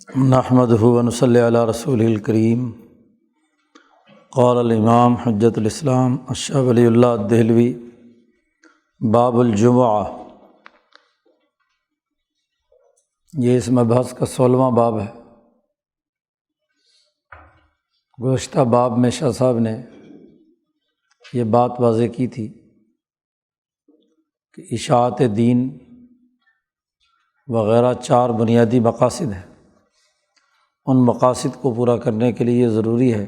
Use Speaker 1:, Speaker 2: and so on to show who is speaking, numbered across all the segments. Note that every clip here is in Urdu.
Speaker 1: نحمدہ و نصلی علی رسولہ الکریم۔ قال الامام حجۃ الاسلام الشیخ ولی اللہ الدہلوی باب الجمعہ، یہ اس مبحث کا 16واں باب ہے۔ گزشتہ باب میں شاہ صاحب نے یہ بات واضح کی تھی کہ اشاعت دین وغیرہ 4 بنیادی مقاصد ہیں۔ ان مقاصد کو پورا کرنے کے لیے ضروری ہے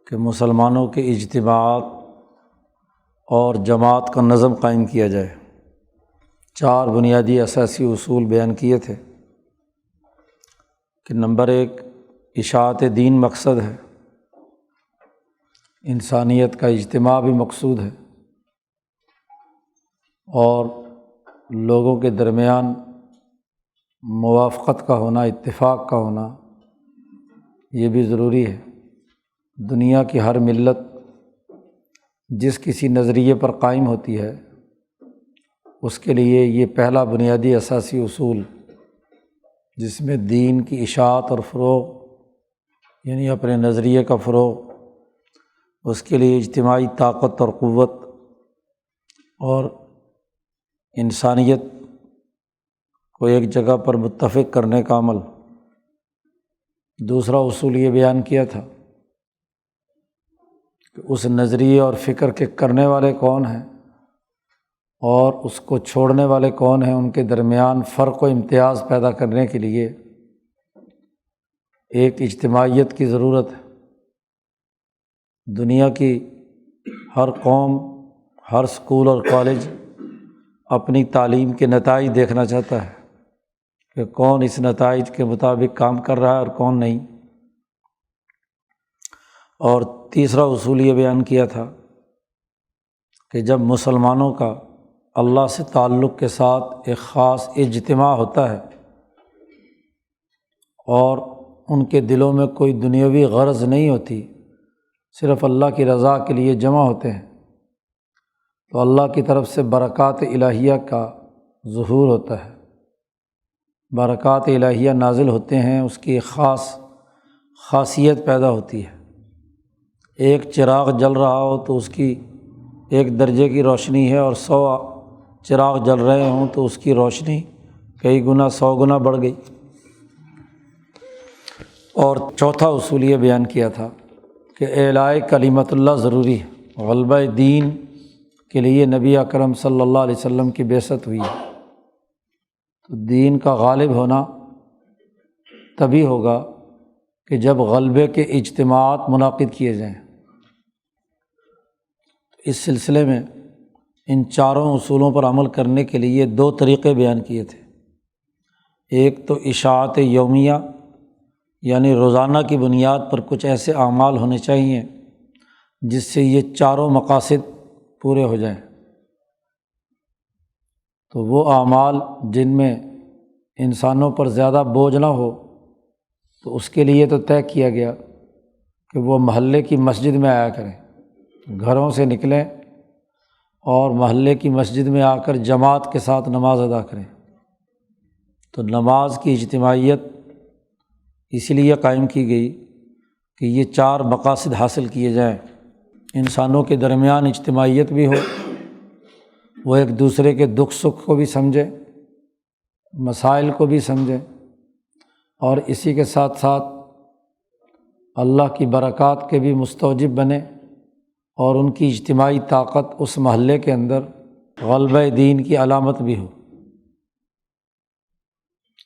Speaker 1: کہ مسلمانوں کے اجتماعات اور جماعت کا نظم قائم کیا جائے۔ 4 بنیادی اساسی اصول بیان کیے تھے کہ نمبر 1، اشاعت دین مقصد ہے، انسانیت کا اجتماع بھی مقصود ہے، اور لوگوں کے درمیان موافقت کا ہونا، اتفاق کا ہونا، یہ بھی ضروری ہے۔ دنیا کی ہر ملت جس کسی نظریے پر قائم ہوتی ہے، اس کے لیے یہ پہلا بنیادی اساسی اصول، جس میں دین کی اشاعت اور فروغ، یعنی اپنے نظریے کا فروغ، اس کے لیے اجتماعی طاقت اور قوت اور انسانیت کو ایک جگہ پر متفق کرنے کا عمل۔ دوسرا اصول یہ بیان کیا تھا کہ اس نظریے اور فکر کے کرنے والے کون ہیں اور اس کو چھوڑنے والے کون ہیں، ان کے درمیان فرق و امتیاز پیدا کرنے کے لیے ایک اجتماعیت کی ضرورت ہے۔ دنیا کی ہر قوم، ہر اسکول اور کالج اپنی تعلیم کے نتائج دیکھنا چاہتا ہے کہ کون اس نتائج کے مطابق کام کر رہا ہے اور کون نہیں۔ اور تیسرا اصول یہ بیان کیا تھا کہ جب مسلمانوں کا اللہ سے تعلق کے ساتھ ایک خاص اجتماع ہوتا ہے اور ان کے دلوں میں کوئی دنیاوی غرض نہیں ہوتی، صرف اللہ کی رضا کے لیے جمع ہوتے ہیں، تو اللہ کی طرف سے برکات الہیہ کا ظہور ہوتا ہے، برکات الہیہ نازل ہوتے ہیں، اس کی ایک خاصیت پیدا ہوتی ہے۔ ایک چراغ جل رہا ہو تو اس کی 1 درجے کی روشنی ہے، اور 100 چراغ جل رہے ہوں تو اس کی روشنی کئی گنا 100 گنا بڑھ گئی۔ اور چوتھا اصول یہ بیان کیا تھا کہ اعلاء کلمت اللہ ضروری ہے۔ غلبہ دین کے لیے نبی اکرم صلی اللہ علیہ وسلم کی بعثت ہوئی ہے، تو دین کا غالب ہونا تبھی ہوگا کہ جب غلبے کے اجتماعات منعقد کیے جائیں۔ اس سلسلے میں ان 4 اصولوں پر عمل کرنے کے لیے 2 طریقے بیان کیے تھے۔ ایک تو اشاعت یومیہ، یعنی روزانہ کی بنیاد پر کچھ ایسے اعمال ہونے چاہیے جس سے یہ 4 مقاصد پورے ہو جائیں۔ تو وہ اعمال جن میں انسانوں پر زیادہ بوجھ نہ ہو، تو اس کے لیے تو طے کیا گیا کہ وہ محلے کی مسجد میں آیا کریں، گھروں سے نکلیں اور محلے کی مسجد میں آ کر جماعت کے ساتھ نماز ادا کریں۔ تو نماز کی اجتماعیت اس لیے قائم کی گئی کہ یہ 4 مقاصد حاصل کیے جائیں، انسانوں کے درمیان اجتماعیت بھی ہو، وہ ایک دوسرے کے دکھ سکھ کو بھی سمجھیں، مسائل کو بھی سمجھیں، اور اسی کے ساتھ ساتھ اللہ کی برکات کے بھی مستوجب بنے، اور ان کی اجتماعی طاقت اس محلے کے اندر غلبہ دین کی علامت بھی ہو،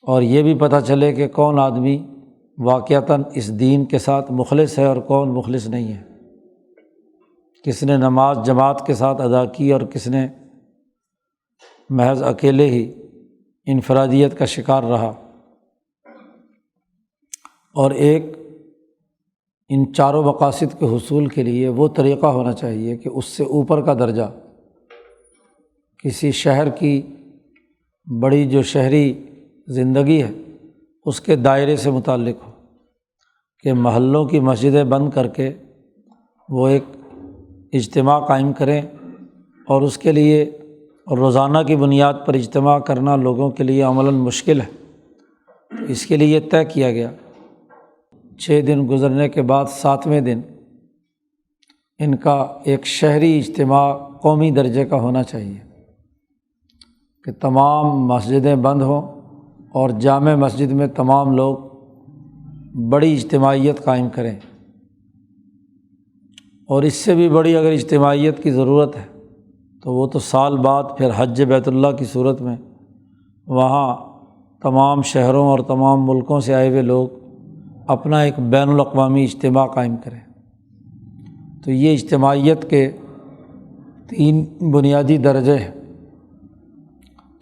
Speaker 1: اور یہ بھی پتہ چلے کہ کون آدمی واقعتاً اس دین کے ساتھ مخلص ہے اور کون مخلص نہیں ہے، کس نے نماز جماعت کے ساتھ ادا کی اور کس نے محض اکیلے ہی انفرادیت کا شکار رہا۔ اور ایک ان 4 مقاصد کے حصول کے لیے وہ طریقہ ہونا چاہیے کہ اس سے اوپر کا درجہ کسی شہر کی بڑی جو شہری زندگی ہے اس کے دائرے سے متعلق ہو، کہ محلوں کی مسجدیں بند کر کے وہ ایک اجتماع قائم کریں، اور اس کے لیے روزانہ کی بنیاد پر اجتماع کرنا لوگوں کے لیے عملاً مشکل ہے، تو اس کے لیے طے کیا گیا 6 دن گزرنے کے بعد 7ویں دن ان کا ایک شہری اجتماع قومی درجے کا ہونا چاہیے کہ تمام مسجدیں بند ہوں اور جامع مسجد میں تمام لوگ بڑی اجتماعیت قائم کریں، اور اس سے بھی بڑی اگر اجتماعیت کی ضرورت ہے تو وہ تو سال بعد پھر حج بیت اللہ کی صورت میں وہاں تمام شہروں اور تمام ملکوں سے آئے ہوئے لوگ اپنا ایک بین الاقوامی اجتماع قائم کریں۔ تو یہ اجتماعیت کے 3 بنیادی درجے ہیں۔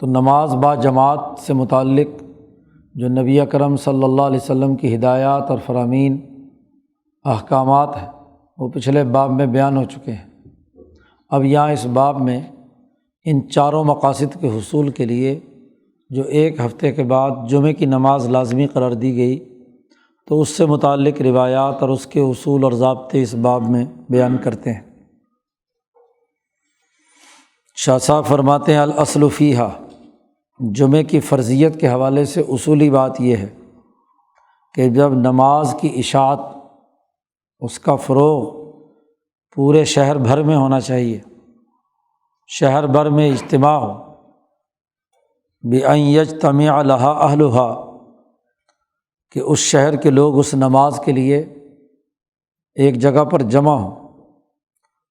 Speaker 1: تو نماز با جماعت سے متعلق جو نبی اکرم صلی اللہ علیہ وسلم کی ہدایات اور فرامین احکامات ہیں وہ پچھلے باب میں بیان ہو چکے ہیں۔ اب یہاں اس باب میں ان 4 مقاصد کے حصول کے لیے جو 1 ہفتے کے بعد جمعے کی نماز لازمی قرار دی گئی تو اس سے متعلق روایات اور اس کے اصول اور ضابطے اس باب میں بیان کرتے ہیں۔ شاہ صاحب فرماتے ہیں الاصل فیہا، جمعے کی فرضیت کے حوالے سے اصولی بات یہ ہے کہ جب نماز کی اشاعت اس کا فروغ پورے شہر بھر میں ہونا چاہیے، شہر بھر میں اجتماع ہو، بِأَن يَجْتَمِعَ لَهَا أَهْلُهَا، کہ اس شہر کے لوگ اس نماز کے لیے ایک جگہ پر جمع ہوں۔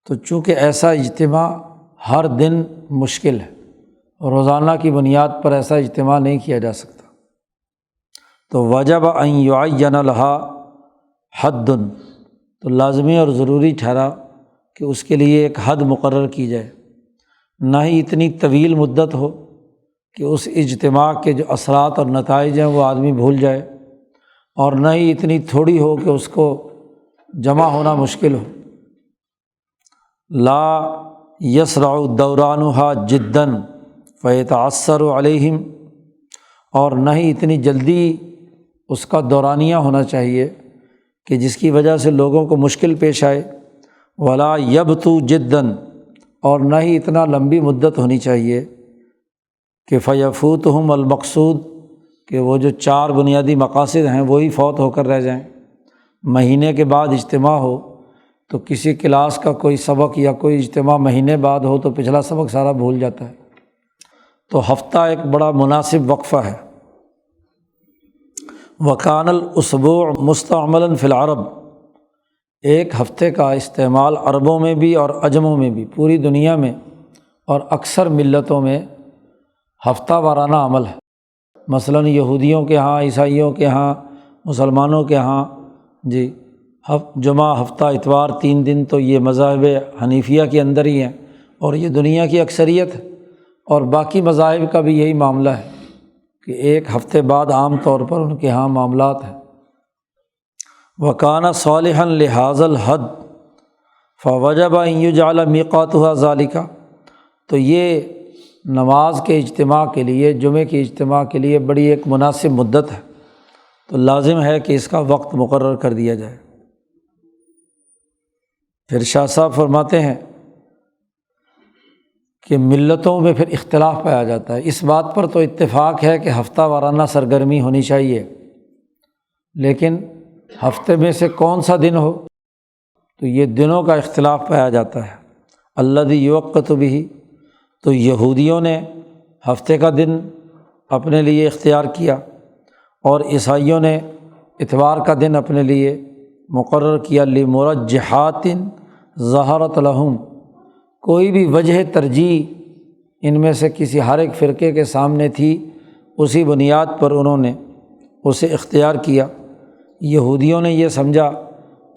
Speaker 1: تو چونکہ ایسا اجتماع ہر دن مشکل ہے، روزانہ کی بنیاد پر ایسا اجتماع نہیں کیا جا سکتا، تو وجب ان یعین لها حد، تو لازمی اور ضروری ٹھہرا کہ اس کے لیے ایک حد مقرر کی جائے، نہ ہی اتنی طویل مدت ہو کہ اس اجتماع کے جو اثرات اور نتائج ہیں وہ آدمی بھول جائے، اور نہ ہی اتنی تھوڑی ہو کہ اس کو جمع ہونا مشکل ہو۔ لا یسرع دورانها جدا فیتعثر علیہم، اور نہ ہی اتنی جلدی اس کا دورانیہ ہونا چاہیے کہ جس کی وجہ سے لوگوں کو مشکل پیش آئے۔ ولا یبطو جدا، اور نہ ہی اتنا لمبی مدت ہونی چاہیے کہ فیفوتہم المقصود، کہ وہ جو 4 بنیادی مقاصد ہیں وہی فوت ہو کر رہ جائیں۔ مہینے کے بعد اجتماع ہو تو کسی کلاس کا کوئی سبق یا کوئی اجتماع مہینے بعد ہو تو پچھلا سبق سارا بھول جاتا ہے۔ تو ہفتہ ایک بڑا مناسب وقفہ ہے۔ وکان الاسبوع مستعملا فی العرب، ایک ہفتے کا استعمال عربوں میں بھی اور عجموں میں بھی، پوری دنیا میں اور اکثر ملتوں میں ہفتہ وارانہ عمل ہے۔ مثلاً یہودیوں کے ہاں، عیسائیوں کے ہاں، مسلمانوں کے ہاں جمعہ، ہفتہ، اتوار، 3 دن تو یہ مذاہب حنیفیہ کے اندر ہی ہیں، اور یہ دنیا کی اکثریت ہے، اور باقی مذاہب کا بھی یہی معاملہ ہے کہ ایک ہفتے بعد عام طور پر ان کے ہاں معاملات ہیں۔ وَكَانَ صَالِحًا لِهَذَا الْحَدِّ فَوَجَبَ أَن يُجْعَلَ مِيقَاتُهَا ذَلِكَ، تو یہ نماز کے اجتماع کے لیے، جمعے کے اجتماع کے لیے بڑی ایک مناسب مدت ہے، تو لازم ہے کہ اس کا وقت مقرر کر دیا جائے۔ پھر شاہ صاحب فرماتے ہیں کہ ملتوں میں پھر اختلاف پایا جاتا ہے۔ اس بات پر تو اتفاق ہے کہ ہفتہ وارانہ سرگرمی ہونی چاہیے، لیکن ہفتے میں سے کون سا دن ہو، تو یہ دنوں کا اختلاف پایا جاتا ہے۔ الذی یوقت بہ، تو یہودیوں نے ہفتے کا دن اپنے لیے اختیار کیا، اور عیسائیوں نے اتوار کا دن اپنے لیے مقرر کیا۔ لمرجحات ظہرت لہم، کوئی بھی وجہ ترجیح ان میں سے کسی ہر ایک فرقے کے سامنے تھی، اسی بنیاد پر انہوں نے اسے اختیار کیا۔ یہودیوں نے یہ سمجھا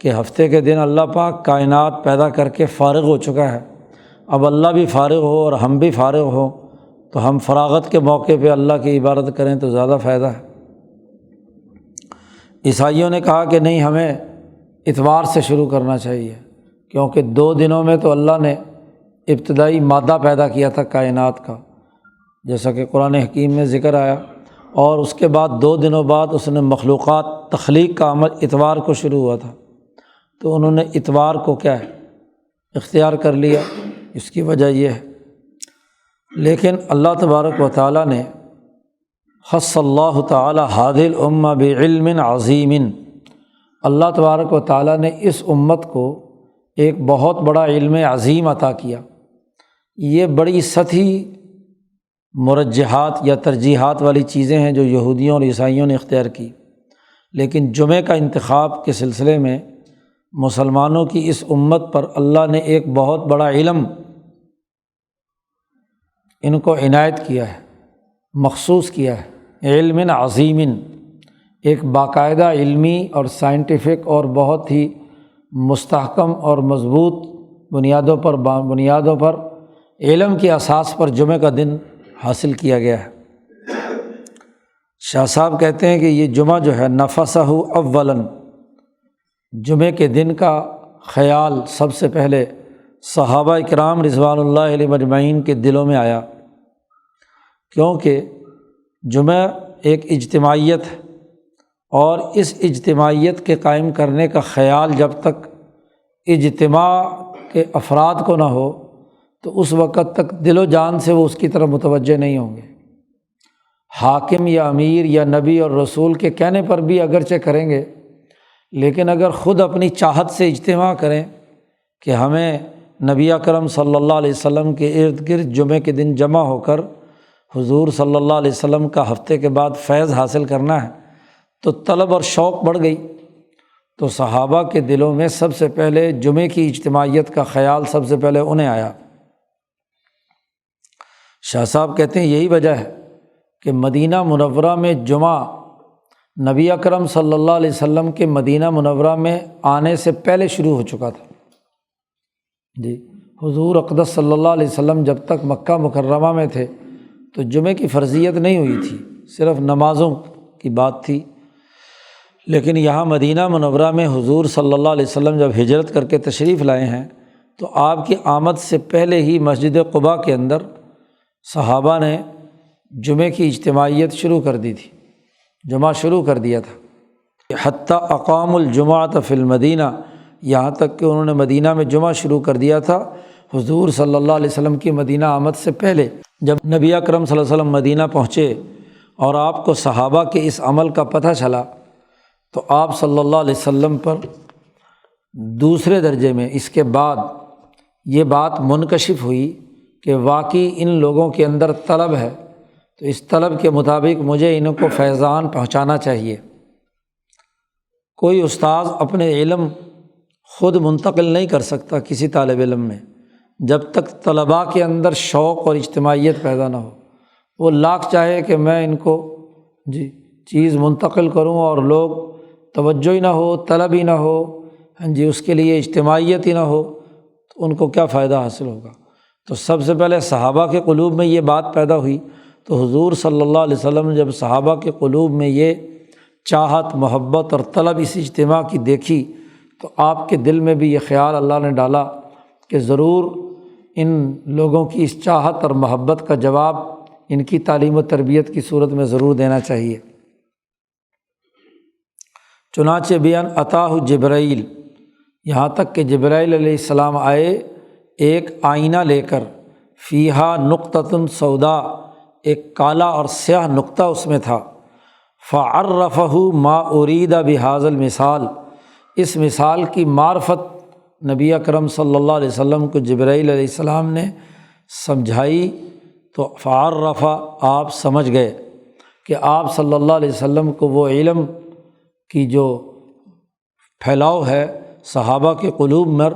Speaker 1: کہ ہفتے کے دن اللہ پاک کائنات پیدا کر کے فارغ ہو چکا ہے، اب اللہ بھی فارغ ہو اور ہم بھی فارغ ہوں تو ہم فراغت کے موقع پہ اللہ کی عبادت کریں تو زیادہ فائدہ ہے۔ عیسائیوں نے کہا کہ نہیں، ہمیں اتوار سے شروع کرنا چاہیے، کیونکہ 2 دنوں میں تو اللہ نے ابتدائی مادہ پیدا کیا تھا کائنات کا، جیسا کہ قرآن حکیم میں ذکر آیا، اور اس کے بعد 2 دنوں بعد اس نے مخلوقات تخلیق کا عمل اتوار کو شروع ہوا تھا، تو انہوں نے اتوار کو کیا ہے اختیار کر لیا۔ اس کی وجہ یہ ہے، لیکن اللہ تبارک و تعالیٰ نے خص اللہ تعالی هذه الامہ بعلم عظیم، اللہ تبارک و تعالیٰ نے اس امت کو ایک بہت بڑا علم عظیم عطا کیا۔ یہ بڑی سطحی مرجحات یا ترجیحات والی چیزیں ہیں جو یہودیوں اور عیسائیوں نے اختیار کی، لیکن جمعے کا انتخاب کے سلسلے میں مسلمانوں کی اس امت پر اللہ نے ایک بہت بڑا علم ان کو عنایت کیا ہے، مخصوص کیا ہے، علم عظیم، ایک باقاعدہ علمی اور سائنٹیفک اور بہت ہی مستحکم اور مضبوط بنیادوں پر علم کی اساس پر جمعہ کا دن حاصل کیا گیا ہے۔ شاہ صاحب کہتے ہیں کہ یہ جمعہ جو ہے نفسہ اولاً، جمعے کے دن کا خیال سب سے پہلے صحابہ اکرام رضوان اللہ علیہم اجمعین کے دلوں میں آیا، کیونکہ جمعہ ایک اجتماعیت ہے، اور اس اجتماعیت کے قائم کرنے کا خیال جب تک اجتماع کے افراد کو نہ ہو تو اس وقت تک دل و جان سے وہ اس کی طرف متوجہ نہیں ہوں گے۔ حاکم یا امیر یا نبی اور رسول کے کہنے پر بھی اگرچہ کریں گے، لیکن اگر خود اپنی چاہت سے اجتماع کریں کہ ہمیں نبی اکرم صلی اللہ علیہ وسلم کے ارد گرد جمعے کے دن جمع ہو کر حضور صلی اللہ علیہ وسلم کا ہفتے کے بعد فیض حاصل کرنا ہے، تو طلب اور شوق بڑھ گئی، تو صحابہ کے دلوں میں سب سے پہلے جمعے کی اجتماعیت کا خیال سب سے پہلے انہیں آیا۔ شاہ صاحب کہتے ہیں یہی وجہ ہے کہ مدینہ منورہ میں جمعہ نبی اکرم صلی اللہ علیہ وسلم کے مدینہ منورہ میں آنے سے پہلے شروع ہو چکا تھا۔ جی، حضور اقدس صلی اللہ علیہ وسلم جب تک مکہ مکرمہ میں تھے تو جمعے کی فرضیت نہیں ہوئی تھی، صرف نمازوں کی بات تھی، لیکن یہاں مدینہ منورہ میں حضور صلی اللہ علیہ وسلم جب ہجرت کر کے تشریف لائے ہیں تو آپ کی آمد سے پہلے ہی مسجد قباء کے اندر صحابہ نے جمعے کی اجتماعیت شروع کر دی تھی، جمعہ شروع کر دیا تھا، حتیٰ اقام الجمعۃ فی المدینہ، یہاں تک کہ انہوں نے مدینہ میں جمعہ شروع کر دیا تھا حضور صلی اللہ علیہ وسلم کی مدینہ آمد سے پہلے۔ جب نبی اکرم صلی اللہ علیہ وسلم مدینہ پہنچے اور آپ کو صحابہ کے اس عمل کا پتہ چلا تو آپ صلی اللہ علیہ وسلم پر دوسرے درجے میں اس کے بعد یہ بات منکشف ہوئی کہ واقعی ان لوگوں کے اندر طلب ہے، تو اس طلب کے مطابق مجھے ان کو فیضان پہنچانا چاہیے۔ کوئی استاذ اپنے علم خود منتقل نہیں کر سکتا کسی طالب علم میں جب تک طلباء کے اندر شوق اور اجتماعیت پیدا نہ ہو۔ وہ لاکھ چاہے کہ میں ان کو چیز منتقل کروں اور لوگ توجہ ہی نہ ہو، طلب ہی نہ ہو، اس کے لیے اجتماعیت ہی نہ ہو، تو ان کو کیا فائدہ حاصل ہوگا؟ تو سب سے پہلے صحابہ کے قلوب میں یہ بات پیدا ہوئی، تو حضور صلی اللہ علیہ وسلم نے جب صحابہ کے قلوب میں یہ چاہت، محبت اور طلب اس اجتماع کی دیکھی تو آپ کے دل میں بھی یہ خیال اللہ نے ڈالا کہ ضرور ان لوگوں کی اس چاہت اور محبت کا جواب ان کی تعلیم و تربیت کی صورت میں ضرور دینا چاہیے۔ چنانچہ بیان عطاہ جبرائیل، یہاں تک کہ جبرائیل علیہ السلام آئے ایک آئینہ لے کر، فیہا نقطۃ سودا، ایک کالا اور سیاہ نقطہ اس میں تھا، فعرفہ ما ارید بہذا المثال، اس مثال کی معرفت نبی اکرم صلی اللہ علیہ وسلم کو جبرائیل علیہ السلام نے سمجھائی، تو فعرفہ، آپ سمجھ گئے کہ آپ صلی اللہ علیہ وسلم کو وہ علم کی جو پھیلاؤ ہے صحابہ کے قلوب میں،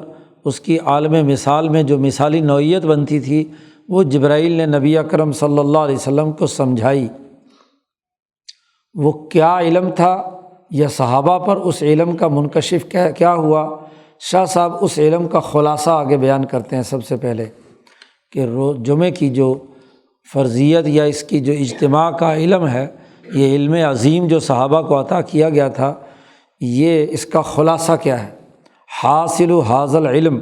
Speaker 1: اس کی عالم مثال میں جو مثالی نوعیت بنتی تھی وہ جبرائیل نے نبی اکرم صلی اللہ علیہ وسلم کو سمجھائی۔ وہ کیا علم تھا یا صحابہ پر اس علم کا منکشف کیا ہوا؟ شاہ صاحب اس علم کا خلاصہ آگے بیان کرتے ہیں۔ سب سے پہلے کہ جمعے کی جو فرضیت یا اس کی جو اجتماع کا علم ہے، یہ علم عظیم جو صحابہ کو عطا کیا گیا تھا، یہ اس کا خلاصہ کیا ہے؟ حاصل حاصل علم،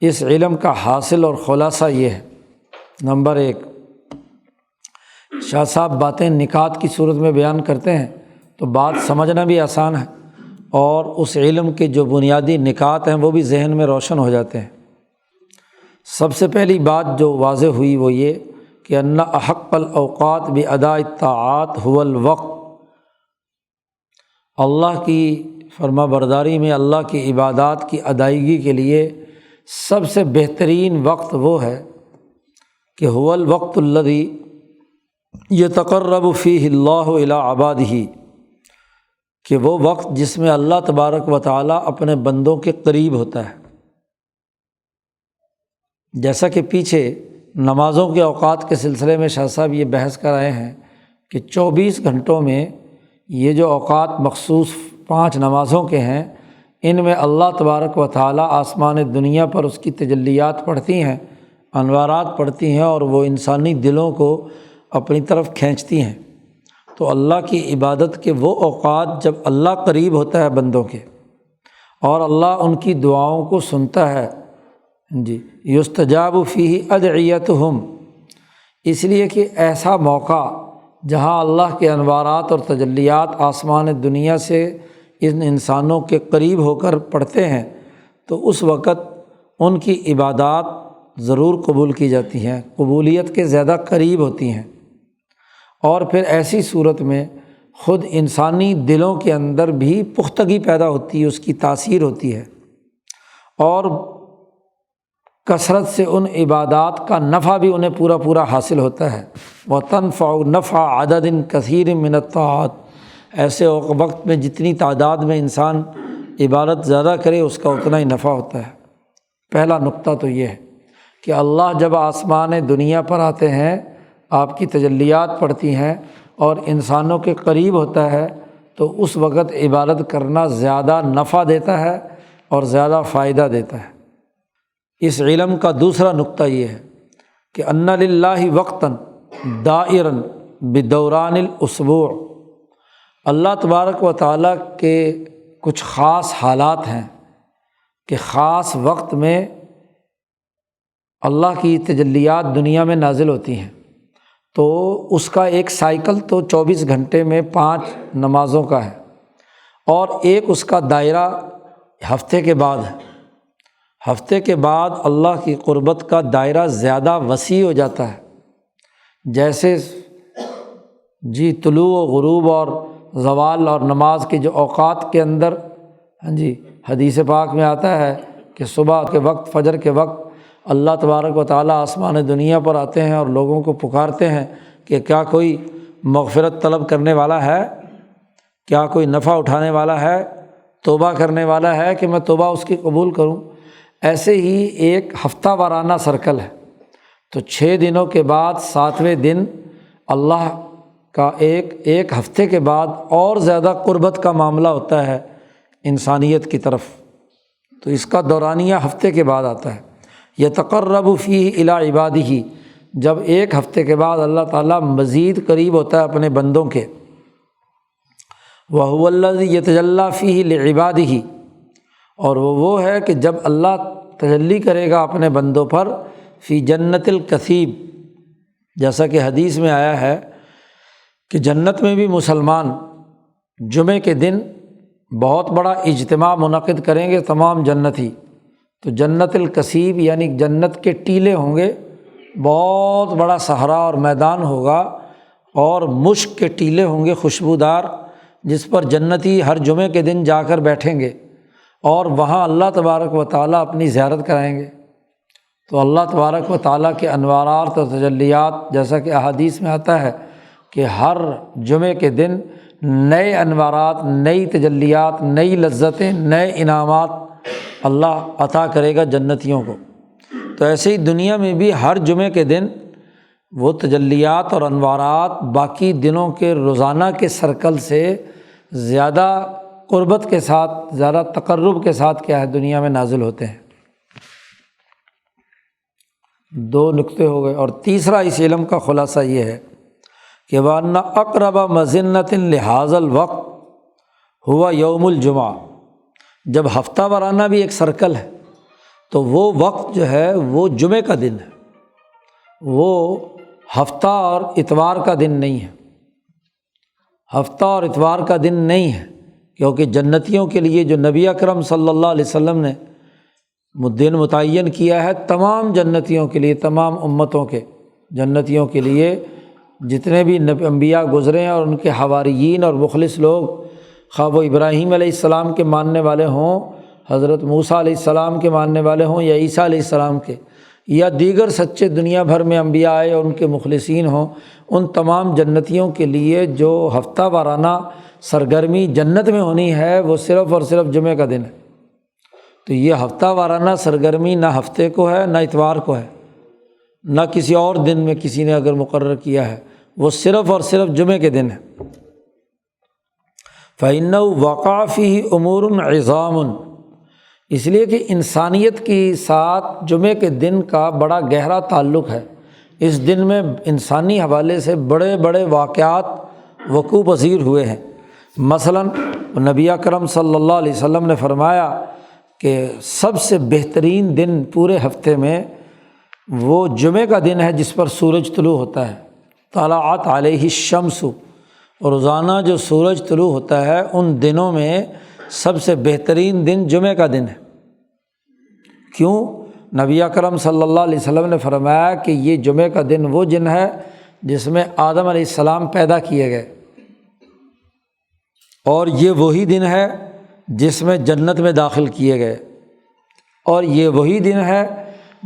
Speaker 1: اس علم کا حاصل اور خلاصہ یہ ہے۔ نمبر 1، شاہ صاحب باتیں نکات کی صورت میں بیان کرتے ہیں تو بات سمجھنا بھی آسان ہے، اور اس علم کے جو بنیادی نکات ہیں وہ بھی ذہن میں روشن ہو جاتے ہیں۔ سب سے پہلی بات جو واضح ہوئی وہ یہ کہ ان احق الاوقات باداء الطاعات هو الوقت، اللہ کی فرما برداری میں، اللہ کی عبادات کی ادائیگی کے لیے سب سے بہترین وقت وہ ہے کہ هو الوقت الذی یتقرب فیہ اللہ الی عبادہ، کہ وہ وقت جس میں اللہ تبارک و تعالیٰ اپنے بندوں کے قریب ہوتا ہے۔ جیسا کہ پیچھے نمازوں کے اوقات کے سلسلے میں شاہ صاحب یہ بحث کر رہے ہیں کہ 24 گھنٹوں میں یہ جو اوقات مخصوص 5 نمازوں کے ہیں، ان میں اللہ تبارک و تعالیٰ آسمان دنیا پر اس کی تجلیات پڑھتی ہیں، انوارات پڑھتی ہیں، اور وہ انسانی دلوں کو اپنی طرف کھینچتی ہیں۔ تو اللہ کی عبادت کے وہ اوقات جب اللہ قریب ہوتا ہے بندوں کے، اور اللہ ان کی دعاؤں کو سنتا ہے، جی یستجاب فیہ ادعیتہم، اس لیے کہ ایسا موقع جہاں اللہ کے انوارات اور تجلیات آسمان دنیا سے ان انسانوں کے قریب ہو کر پڑھتے ہیں، تو اس وقت ان کی عبادات ضرور قبول کی جاتی ہیں، قبولیت کے زیادہ قریب ہوتی ہیں۔ اور پھر ایسی صورت میں خود انسانی دلوں کے اندر بھی پختگی پیدا ہوتی ہے، اس کی تاثیر ہوتی ہے، اور کثرت سے ان عبادات کا نفع بھی انہیں پورا پورا حاصل ہوتا ہے۔ وَتَنْفَعُ نَفْعَ عَدَدٍ كَثِيرٍ مِّنَ الطَّاعَاتِ، ایسے وقت میں جتنی تعداد میں انسان عبادت زیادہ کرے اس کا اتنا ہی نفع ہوتا ہے۔ پہلا نقطہ تو یہ ہے کہ اللہ جب آسمان دنیا پر آتے ہیں، آپ کی تجلیات پڑتی ہیں اور انسانوں کے قریب ہوتا ہے، تو اس وقت عبادت کرنا زیادہ نفع دیتا ہے اور زیادہ فائدہ دیتا ہے۔ اس علم کا دوسرا نقطہ یہ ہے کہ ان للہ وقتاً دائراً بدوران الاسبوع، اللہ تبارک و تعالیٰ کے کچھ خاص حالات ہیں کہ خاص وقت میں اللہ کی تجلیات دنیا میں نازل ہوتی ہیں، تو اس کا ایک سائیکل تو 24 گھنٹے میں 5 نمازوں کا ہے، اور ایک اس کا دائرہ ہفتے کے بعد ہے۔ ہفتے کے بعد اللہ کی قربت کا دائرہ زیادہ وسیع ہو جاتا ہے، جیسے جی طلوع و غروب اور زوال اور نماز کے جو اوقات کے اندر، جی حدیث پاک میں آتا ہے کہ صبح کے وقت، فجر کے وقت اللہ تبارک و تعالیٰ آسمان دنیا پر آتے ہیں اور لوگوں کو پکارتے ہیں کہ کیا کوئی مغفرت طلب کرنے والا ہے، کیا کوئی نفع اٹھانے والا ہے، توبہ کرنے والا ہے کہ میں توبہ اس کی قبول کروں۔ ایسے ہی ایک ہفتہ وارانہ سرکل ہے، تو 6 دنوں کے بعد 7ویں دن اللہ کا ایک ہفتے کے بعد اور زیادہ قربت کا معاملہ ہوتا ہے انسانیت کی طرف، تو اس کا دورانیہ ہفتے کے بعد آتا ہے۔ یتقرب فیہ الی عبادہ، جب ایک ہفتے کے بعد اللہ تعالیٰ مزید قریب ہوتا ہے اپنے بندوں کے۔ وَهُوَ الَّذِي يَتَجَلَّى فِيهِ لِعِبَادِهِ، اور وہ ہے کہ جب اللہ تجلی کرے گا اپنے بندوں پر فی جنت الکثیب، جیسا کہ حدیث میں آیا ہے کہ جنت میں بھی مسلمان جمعے کے دن بہت بڑا اجتماع منعقد کریں گے تمام جنتی، تو جنت الکثیب یعنی جنت کے ٹیلے ہوں گے، بہت بڑا صحرا اور میدان ہوگا، اور مشک کے ٹیلے ہوں گے خوشبودار، جس پر جنتی ہر جمعے کے دن جا کر بیٹھیں گے، اور وہاں اللہ تبارک و تعالیٰ اپنی زیارت کرائیں گے۔ تو اللہ تبارک و تعالیٰ کے انوارات اور تجلیات، جیسا کہ احادیث میں آتا ہے کہ ہر جمعے کے دن نئے انوارات، نئی تجلیات، نئی لذتیں، نئے انعامات اللہ عطا کرے گا جنتیوں کو۔ تو ایسے ہی دنیا میں بھی ہر جمعے کے دن وہ تجلیات اور انوارات باقی دنوں کے روزانہ کے سرکل سے زیادہ قربت کے ساتھ، زیادہ تقرب کے ساتھ کیا ہے دنیا میں نازل ہوتے ہیں۔ 2 نقطے ہو گئے، اور تیسرا اس علم کا خلاصہ یہ ہے کہ وَأَنَّ أَقْرَبَ مَظِنَّةٍ لِهَذَا الْوَقْتِ هُوَ يَوْمُ الْجُمْعَةِ، جب ہفتہ وارانہ بھی ایک سرکل ہے تو وہ وقت جو ہے وہ جمعے کا دن ہے، وہ ہفتہ اور اتوار کا دن نہیں ہے، ہفتہ اور اتوار کا دن نہیں ہے، کیونکہ جنتیوں کے لیے جو نبی اکرم صلی اللہ علیہ وسلم نے دن متعین کیا ہے تمام جنتیوں کے لیے، تمام امتوں کے، جنتیوں کے لیے جتنے بھی انبیاء گزرے ہیں اور ان کے حواریین اور مخلص لوگ، خواہ وہ ابراہیم علیہ السلام کے ماننے والے ہوں، حضرت موسیٰ علیہ السلام کے ماننے والے ہوں، یا عیسیٰ علیہ السلام کے، یا دیگر سچے دنیا بھر میں انبیاء آئے اور ان کے مخلصین ہوں، ان تمام جنتیوں کے لیے جو ہفتہ وارانہ سرگرمی جنت میں ہونی ہے وہ صرف اور صرف جمعہ کا دن ہے۔ تو یہ ہفتہ وارانہ سرگرمی نہ ہفتے کو ہے نہ اتوار کو ہے، نہ کسی اور دن میں کسی نے اگر مقرر کیا ہے، وہ صرف اور صرف جمعے کے دن ہے۔ فَإِنَّهُ وَقَعَ فِيهِ أُمُورٌ عِظَامٌ، اس لیے کہ انسانیت کے ساتھ جمعے کے دن کا بڑا گہرا تعلق ہے۔ اس دن میں انسانی حوالے سے بڑے بڑے واقعات وقوع پذیر ہوئے ہیں۔ مثلاً نبی اکرم صلی اللہ علیہ وسلم نے فرمایا کہ سب سے بہترین دن پورے ہفتے میں وہ جمعے کا دن ہے جس پر سورج طلوع ہوتا ہے، طلعت علیہ الشمس، اور روزانہ جو سورج طلوع ہوتا ہے ان دنوں میں سب سے بہترین دن جمعہ کا دن ہے۔ کیوں؟ نبی اکرم صلی اللہ علیہ وسلم نے فرمایا کہ یہ جمعہ کا دن وہ دن ہے جس میں آدم علیہ السلام پیدا کیے گئے، اور یہ وہی دن ہے جس میں جنت میں داخل کیے گئے، اور یہ وہی دن ہے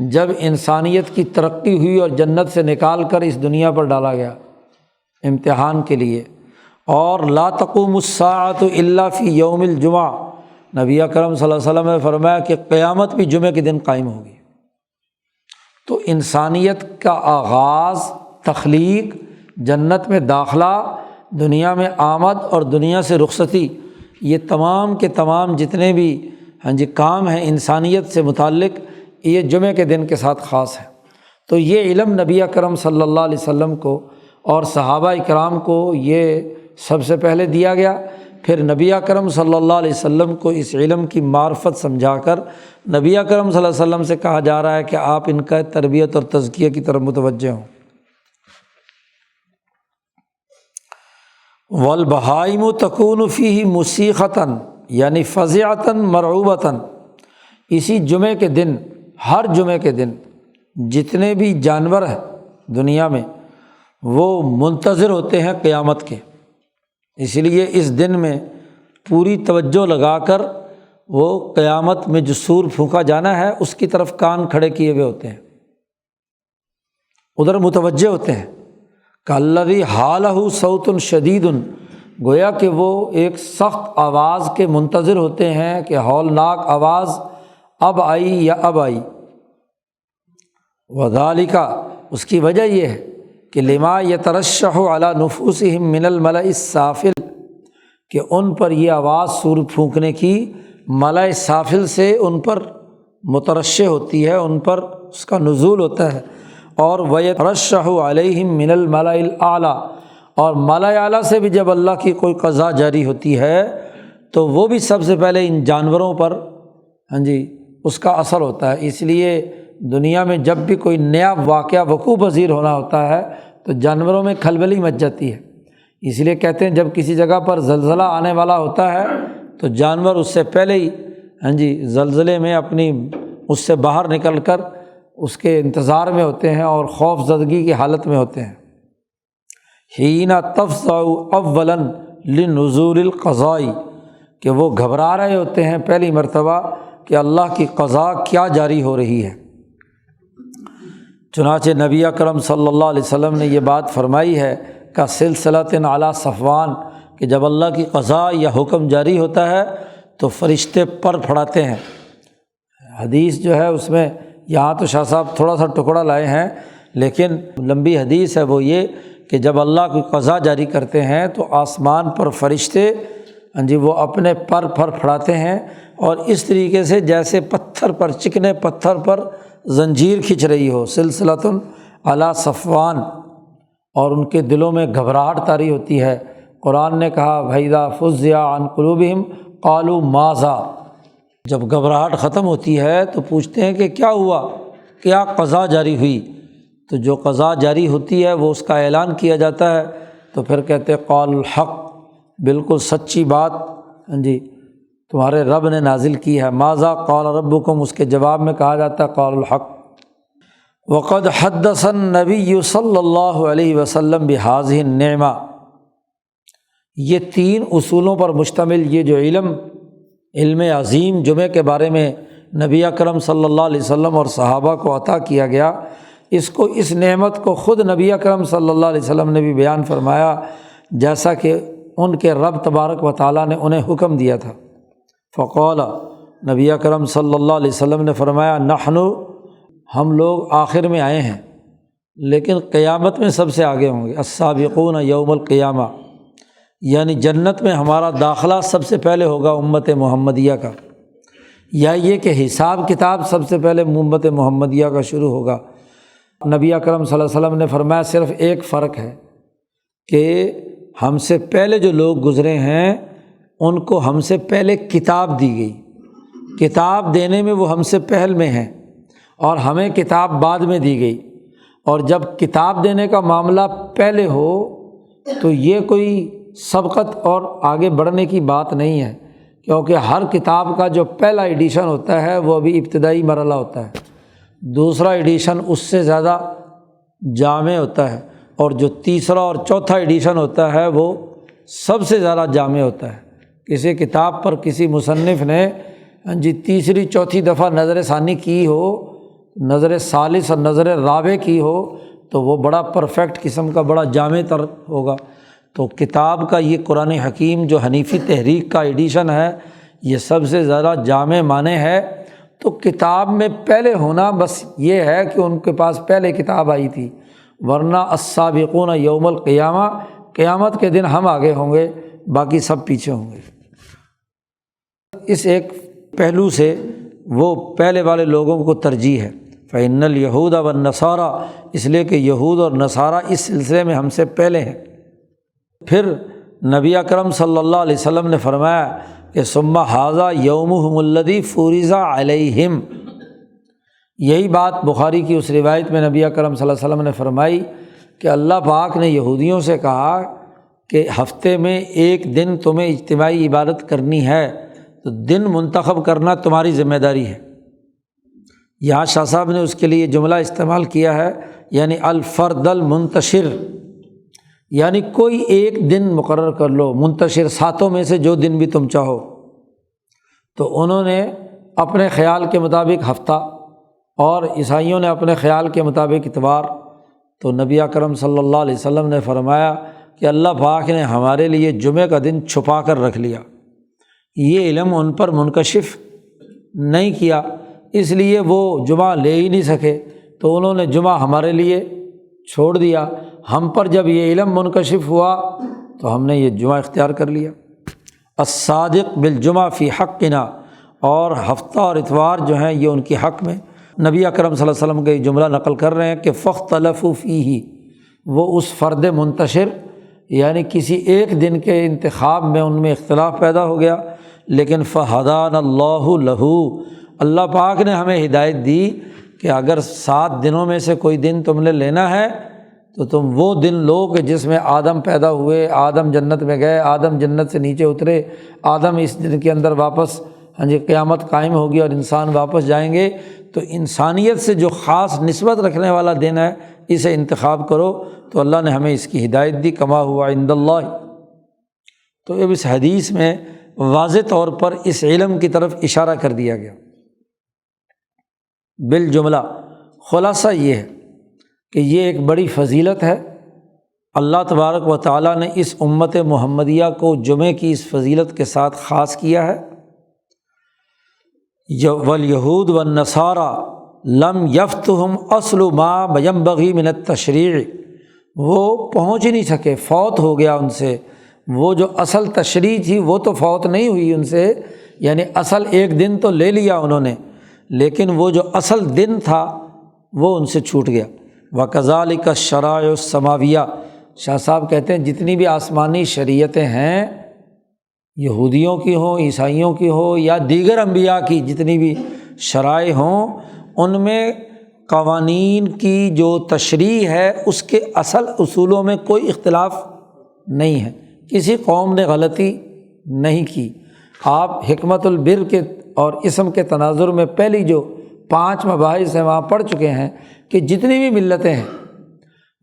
Speaker 1: جب انسانیت کی ترقی ہوئی اور جنت سے نکال کر اس دنیا پر ڈالا گیا امتحان کے لیے۔ اور لا تقوم الساعۃ الا فی یوم الجمعہ، نبی اکرم صلی اللہ علیہ وسلم نے فرمایا کہ قیامت بھی جمعے کے دن قائم ہوگی۔ تو انسانیت کا آغاز، تخلیق، جنت میں داخلہ، دنیا میں آمد اور دنیا سے رخصتی، یہ تمام کے تمام جتنے بھی کام ہیں انسانیت سے متعلق، یہ جمعے کے دن کے ساتھ خاص ہے۔ تو یہ علم نبی اکرم صلی اللہ علیہ وسلم کو اور صحابہ اکرام کو یہ سب سے پہلے دیا گیا، پھر نبی اکرم صلی اللہ علیہ وسلم کو اس علم کی معرفت سمجھا کر نبی اکرم صلی اللہ علیہ وسلم سے کہا جا رہا ہے کہ آپ ان کا تربیت اور تزکیہ کی طرف متوجہ ہوں۔ والبہائم تکون فیہ مسیختاً، یعنی فزعتاً مرعوبتاً، اسی جمعے کے دن، ہر جمعے کے دن جتنے بھی جانور ہیں دنیا میں وہ منتظر ہوتے ہیں قیامت کے، اس لیے اس دن میں پوری توجہ لگا کر وہ قیامت میں جو سور پھونکا جانا ہے اس کی طرف کان کھڑے کیے ہوئے ہوتے ہیں، ادھر متوجہ ہوتے ہیں۔ کالذی حالہ صوت شدید، گویا کہ وہ ایک سخت آواز کے منتظر ہوتے ہیں کہ ہولناک آواز اب آئی یا اب آئی۔ وذالک، اس کی وجہ یہ ہے کہ لما یترشح علی نفوسہم من الملأ السافل، کہ ان پر یہ آواز سور پھونکنے کی ملأ سافل سے ان پر مترشح ہوتی ہے، ان پر اس کا نزول ہوتا ہے۔ اور وَيَتَرَشَّحُ عَلَيْهِم مِّنَ الْمَلَإِ الْأَعْلَىٰ، اور ملأ اعلیٰ سے بھی جب اللہ کی کوئی قضا جاری ہوتی ہے تو وہ بھی سب سے پہلے ان جانوروں پر اس کا اثر ہوتا ہے۔ اس لیے دنیا میں جب بھی کوئی نیا واقعہ وقوع پذیر ہونا ہوتا ہے تو جانوروں میں کھلبلی مچ جاتی ہے۔ اس لیے کہتے ہیں جب کسی جگہ پر زلزلہ آنے والا ہوتا ہے تو جانور اس سے پہلے ہی زلزلے میں اپنی اس سے باہر نکل کر اس کے انتظار میں ہوتے ہیں اور خوف زدگی کی حالت میں ہوتے ہیں۔ حین تفزع اولا لنزول القضاء، کہ وہ گھبرا رہے ہوتے ہیں پہلی مرتبہ کہ اللہ کی قضا کیا جاری ہو رہی ہے۔ چنانچہ نبی اکرم صلی اللہ علیہ وسلم نے یہ بات فرمائی ہے کہ سلسلۃ علی صفوان، کہ جب اللہ کی قضا یا حکم جاری ہوتا ہے تو فرشتے پر پھڑاتے ہیں۔ حدیث جو ہے اس میں یہاں تو شاہ صاحب تھوڑا سا ٹکڑا لائے ہیں، لیکن لمبی حدیث ہے، وہ یہ کہ جب اللہ کی قضا جاری کرتے ہیں تو آسمان پر فرشتے وہ اپنے پر پھڑاتے ہیں، اور اس طریقے سے جیسے پتھر پر، چکنے پتھر پر زنجیر کھنچ رہی ہو، سلسلۃ علی صفوان، اور ان کے دلوں میں گھبراہٹ طاری ہوتی ہے۔ قرآن نے کہا فَإِذَا فُزِّعَ عَنْ قُلُوبِهِمْ قَالُوا مَاذَا، جب گھبراہٹ ختم ہوتی ہے تو پوچھتے ہیں کہ کیا ہوا، کیا قضا جاری ہوئی؟ تو جو قضا جاری ہوتی ہے وہ اس کا اعلان کیا جاتا ہے، تو پھر کہتے ہیں قال الحق، بالکل سچی بات تمہارے رب نے نازل کی ہے۔ ماذا قال ربکم، اس کے جواب میں کہا جاتا ہے قال الحق۔ وقد حدث النبی صلی اللہ علیہ وسلم بہذہ النعمہ، یہ تین اصولوں پر مشتمل یہ جو علم عظیم جمعے کے بارے میں نبی اکرم صلی اللہ علیہ وسلم اور صحابہ کو عطا کیا گیا، اس نعمت کو خود نبی اکرم صلی اللہ علیہ وسلم نے بھی بیان فرمایا، جیسا کہ ان کے رب تبارک و تعالیٰ نے انہیں حکم دیا تھا۔ فقال، نبی اکرم صلی اللہ علیہ وسلم نے فرمایا، نحن، ہم لوگ آخر میں آئے ہیں لیکن قیامت میں سب سے آگے ہوں گے، السابقون یوم القیامہ، یعنی جنت میں ہمارا داخلہ سب سے پہلے ہوگا امت محمدیہ کا، یا یہ کہ حساب کتاب سب سے پہلے امت محمدیہ کا شروع ہوگا۔ نبی اکرم صلی اللہ علیہ وسلم نے فرمایا صرف ایک فرق ہے کہ ہم سے پہلے جو لوگ گزرے ہیں ان کو ہم سے پہلے کتاب دی گئی، کتاب دینے میں وہ ہم سے پہل میں ہیں اور ہمیں کتاب بعد میں دی گئی، اور جب کتاب دینے کا معاملہ پہلے ہو تو یہ کوئی سبقت اور آگے بڑھنے کی بات نہیں ہے، کیونکہ ہر کتاب کا جو پہلا ایڈیشن ہوتا ہے وہ ابھی ابتدائی مرحلہ ہوتا ہے، دوسرا ایڈیشن اس سے زیادہ جامع ہوتا ہے، اور جو تیسرا اور چوتھا ایڈیشن ہوتا ہے وہ سب سے زیادہ جامع ہوتا ہے۔ کسی کتاب پر کسی مصنف نے تیسری چوتھی دفعہ نظر ثانی کی ہو، نظر ثالث اور نظر رابع کی ہو تو وہ بڑا پرفیکٹ قسم کا بڑا جامع تر ہوگا۔ تو کتاب کا یہ قرآن حکیم جو حنیفی تحریک کا ایڈیشن ہے یہ سب سے زیادہ جامع معنی ہے۔ تو کتاب میں پہلے ہونا بس یہ ہے کہ ان کے پاس پہلے کتاب آئی تھی، ورنہ السابقون یوم القیامہ، قیامت کے دن ہم آگے ہوں گے، باقی سب پیچھے ہوں گے۔ اس ایک پہلو سے وہ پہلے والے لوگوں کو ترجیح ہے، فإن اليہود والنصارى، اس لیے کہ یہود اور نصارہ اس سلسلے میں ہم سے پہلے ہیں۔ پھر نبی اکرم صلی اللہ علیہ وسلم نے فرمایا کہ ثم ھذا یومہم الذی فرض علیہم، یہی بات بخاری کی اس روایت میں نبی اکرم صلی اللہ علیہ وسلم نے فرمائی کہ اللہ پاک نے یہودیوں سے کہا کہ ہفتے میں ایک دن تمہیں اجتماعی عبادت کرنی ہے تو دن منتخب کرنا تمہاری ذمہ داری ہے۔ یہاں شاہ صاحب نے اس کے لیے جملہ استعمال کیا ہے، یعنی الفرد المنتشر، یعنی کوئی ایک دن مقرر کر لو، منتشر ساتوں میں سے جو دن بھی تم چاہو۔ تو انہوں نے اپنے خیال کے مطابق ہفتہ اور عیسائیوں نے اپنے خیال کے مطابق اتوار۔ تو نبی اکرم صلی اللہ علیہ وسلم نے فرمایا کہ اللہ پاک نے ہمارے لیے جمعہ کا دن چھپا کر رکھ لیا، یہ علم ان پر منکشف نہیں کیا، اس لیے وہ جمعہ لے ہی نہیں سکے، تو انہوں نے جمعہ ہمارے لیے چھوڑ دیا۔ ہم پر جب یہ علم منکشف ہوا تو ہم نے یہ جمعہ اختیار کر لیا۔ الصادق بالجمعہ فی حقنا، اور ہفتہ اور اتوار جو ہیں یہ ان کے حق میں۔ نبی اکرم صلی اللہ علیہ وسلم کا یہ جملہ نقل کر رہے ہیں کہ فاختلفوا فیہ، وہ اس فرد منتشر یعنی کسی ایک دن کے انتخاب میں ان میں اختلاف پیدا ہو گیا، لیکن فہدانا اللہ لہ، اللہ پاک نے ہمیں ہدایت دی کہ اگر 7 دنوں میں سے کوئی دن تم نے لینا ہے تو تم وہ دن لو کہ جس میں آدم پیدا ہوئے، آدم جنت میں گئے، آدم جنت سے نیچے اترے، آدم اس دن کے اندر واپس قیامت قائم ہوگی اور انسان واپس جائیں گے، تو انسانیت سے جو خاص نسبت رکھنے والا دن ہے اسے انتخاب کرو۔ تو اللہ نے ہمیں اس کی ہدایت دی، کما ہوا عند اللہ۔ تو اب اس حدیث میں واضح طور پر اس علم کی طرف اشارہ کر دیا گیا۔ بالجملہ خلاصہ یہ ہے کہ یہ ایک بڑی فضیلت ہے، اللہ تبارک و تعالیٰ نے اس امت محمدیہ کو جمعے کی اس فضیلت کے ساتھ خاص کیا ہے۔ والیہود والنصارى لم یفتہم اصل ما ینبغی من التشریع، وہ پہنچ ہی نہیں سکے، فوت ہو گیا ان سے، وہ جو اصل تشریع تھی وہ تو فوت نہیں ہوئی ان سے، یعنی اصل ایک دن تو لے لیا انہوں نے، لیکن وہ جو اصل دن تھا وہ ان سے چھوٹ گیا۔ وَكَذَلِكَ الشَّرَائِعُ السَّمَاوِيَّةُ، شاہ صاحب کہتے ہیں جتنی بھی آسمانی شریعتیں ہیں، یہودیوں کی ہوں، عیسائیوں کی ہو یا دیگر انبیاء کی جتنی بھی شرائع ہوں، ان میں قوانین کی جو تشریح ہے اس کے اصل اصولوں میں کوئی اختلاف نہیں ہے، کسی قوم نے غلطی نہیں کی۔ آپ حکمت البر کے اور اسم کے تناظر میں پہلی جو 5 مباحث ہیں وہاں پڑھ چکے ہیں کہ جتنی بھی ملتیں ہیں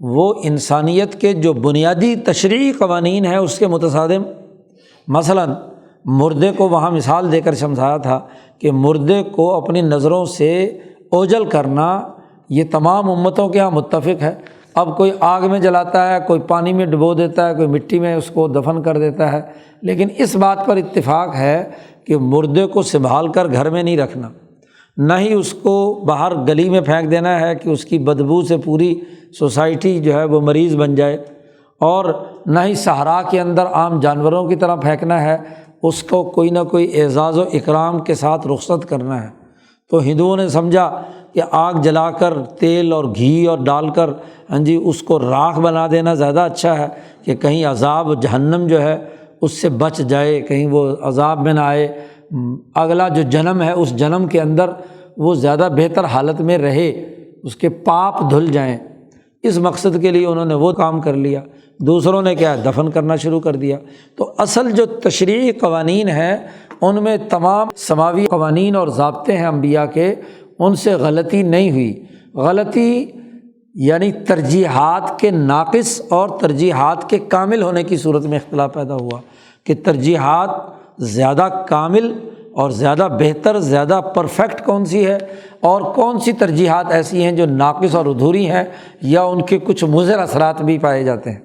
Speaker 1: وہ انسانیت کے جو بنیادی تشریعی قوانین ہیں اس کے متصادم۔ مثلاً مردے کو وہاں مثال دے کر سمجھایا تھا کہ مردے کو اپنی نظروں سے اوجھل کرنا یہ تمام امتوں کے یہاں متفق ہے۔ اب کوئی آگ میں جلاتا ہے، کوئی پانی میں ڈبو دیتا ہے، کوئی مٹی میں اس کو دفن کر دیتا ہے، لیکن اس بات پر اتفاق ہے کہ مردے کو سنبھال کر گھر میں نہیں رکھنا، نہ ہی اس کو باہر گلی میں پھینک دینا ہے کہ اس کی بدبو سے پوری سوسائٹی جو ہے وہ مریض بن جائے، اور نہ ہی صحرا کے اندر عام جانوروں کی طرح پھینکنا ہے، اس کو کوئی نہ کوئی اعزاز و اکرام کے ساتھ رخصت کرنا ہے۔ تو ہندوؤں نے سمجھا کہ آگ جلا کر تیل اور گھی اور ڈال کر اس کو راکھ بنا دینا زیادہ اچھا ہے کہ کہیں عذاب جہنم جو ہے اس سے بچ جائے، کہیں وہ عذاب میں نہ آئے، اگلا جو جنم ہے اس جنم کے اندر وہ زیادہ بہتر حالت میں رہے، اس کے پاپ دھل جائیں۔ اس مقصد کے لیے انہوں نے وہ کام کر لیا۔ دوسروں نے کیا دفن کرنا شروع کر دیا۔ تو اصل جو تشریعی قوانین ہیں ان میں تمام سماوی قوانین اور ضابطے ہیں انبیاء کے، ان سے غلطی نہیں ہوئی۔ غلطی یعنی ترجیحات کے ناقص اور ترجیحات کے کامل ہونے کی صورت میں اختلاف پیدا ہوا کہ ترجیحات زیادہ کامل اور زیادہ بہتر، زیادہ پرفیکٹ کون سی ہے، اور کون سی ترجیحات ایسی ہیں جو ناقص اور ادھوری ہیں یا ان کے کچھ مضر اثرات بھی پائے جاتے ہیں۔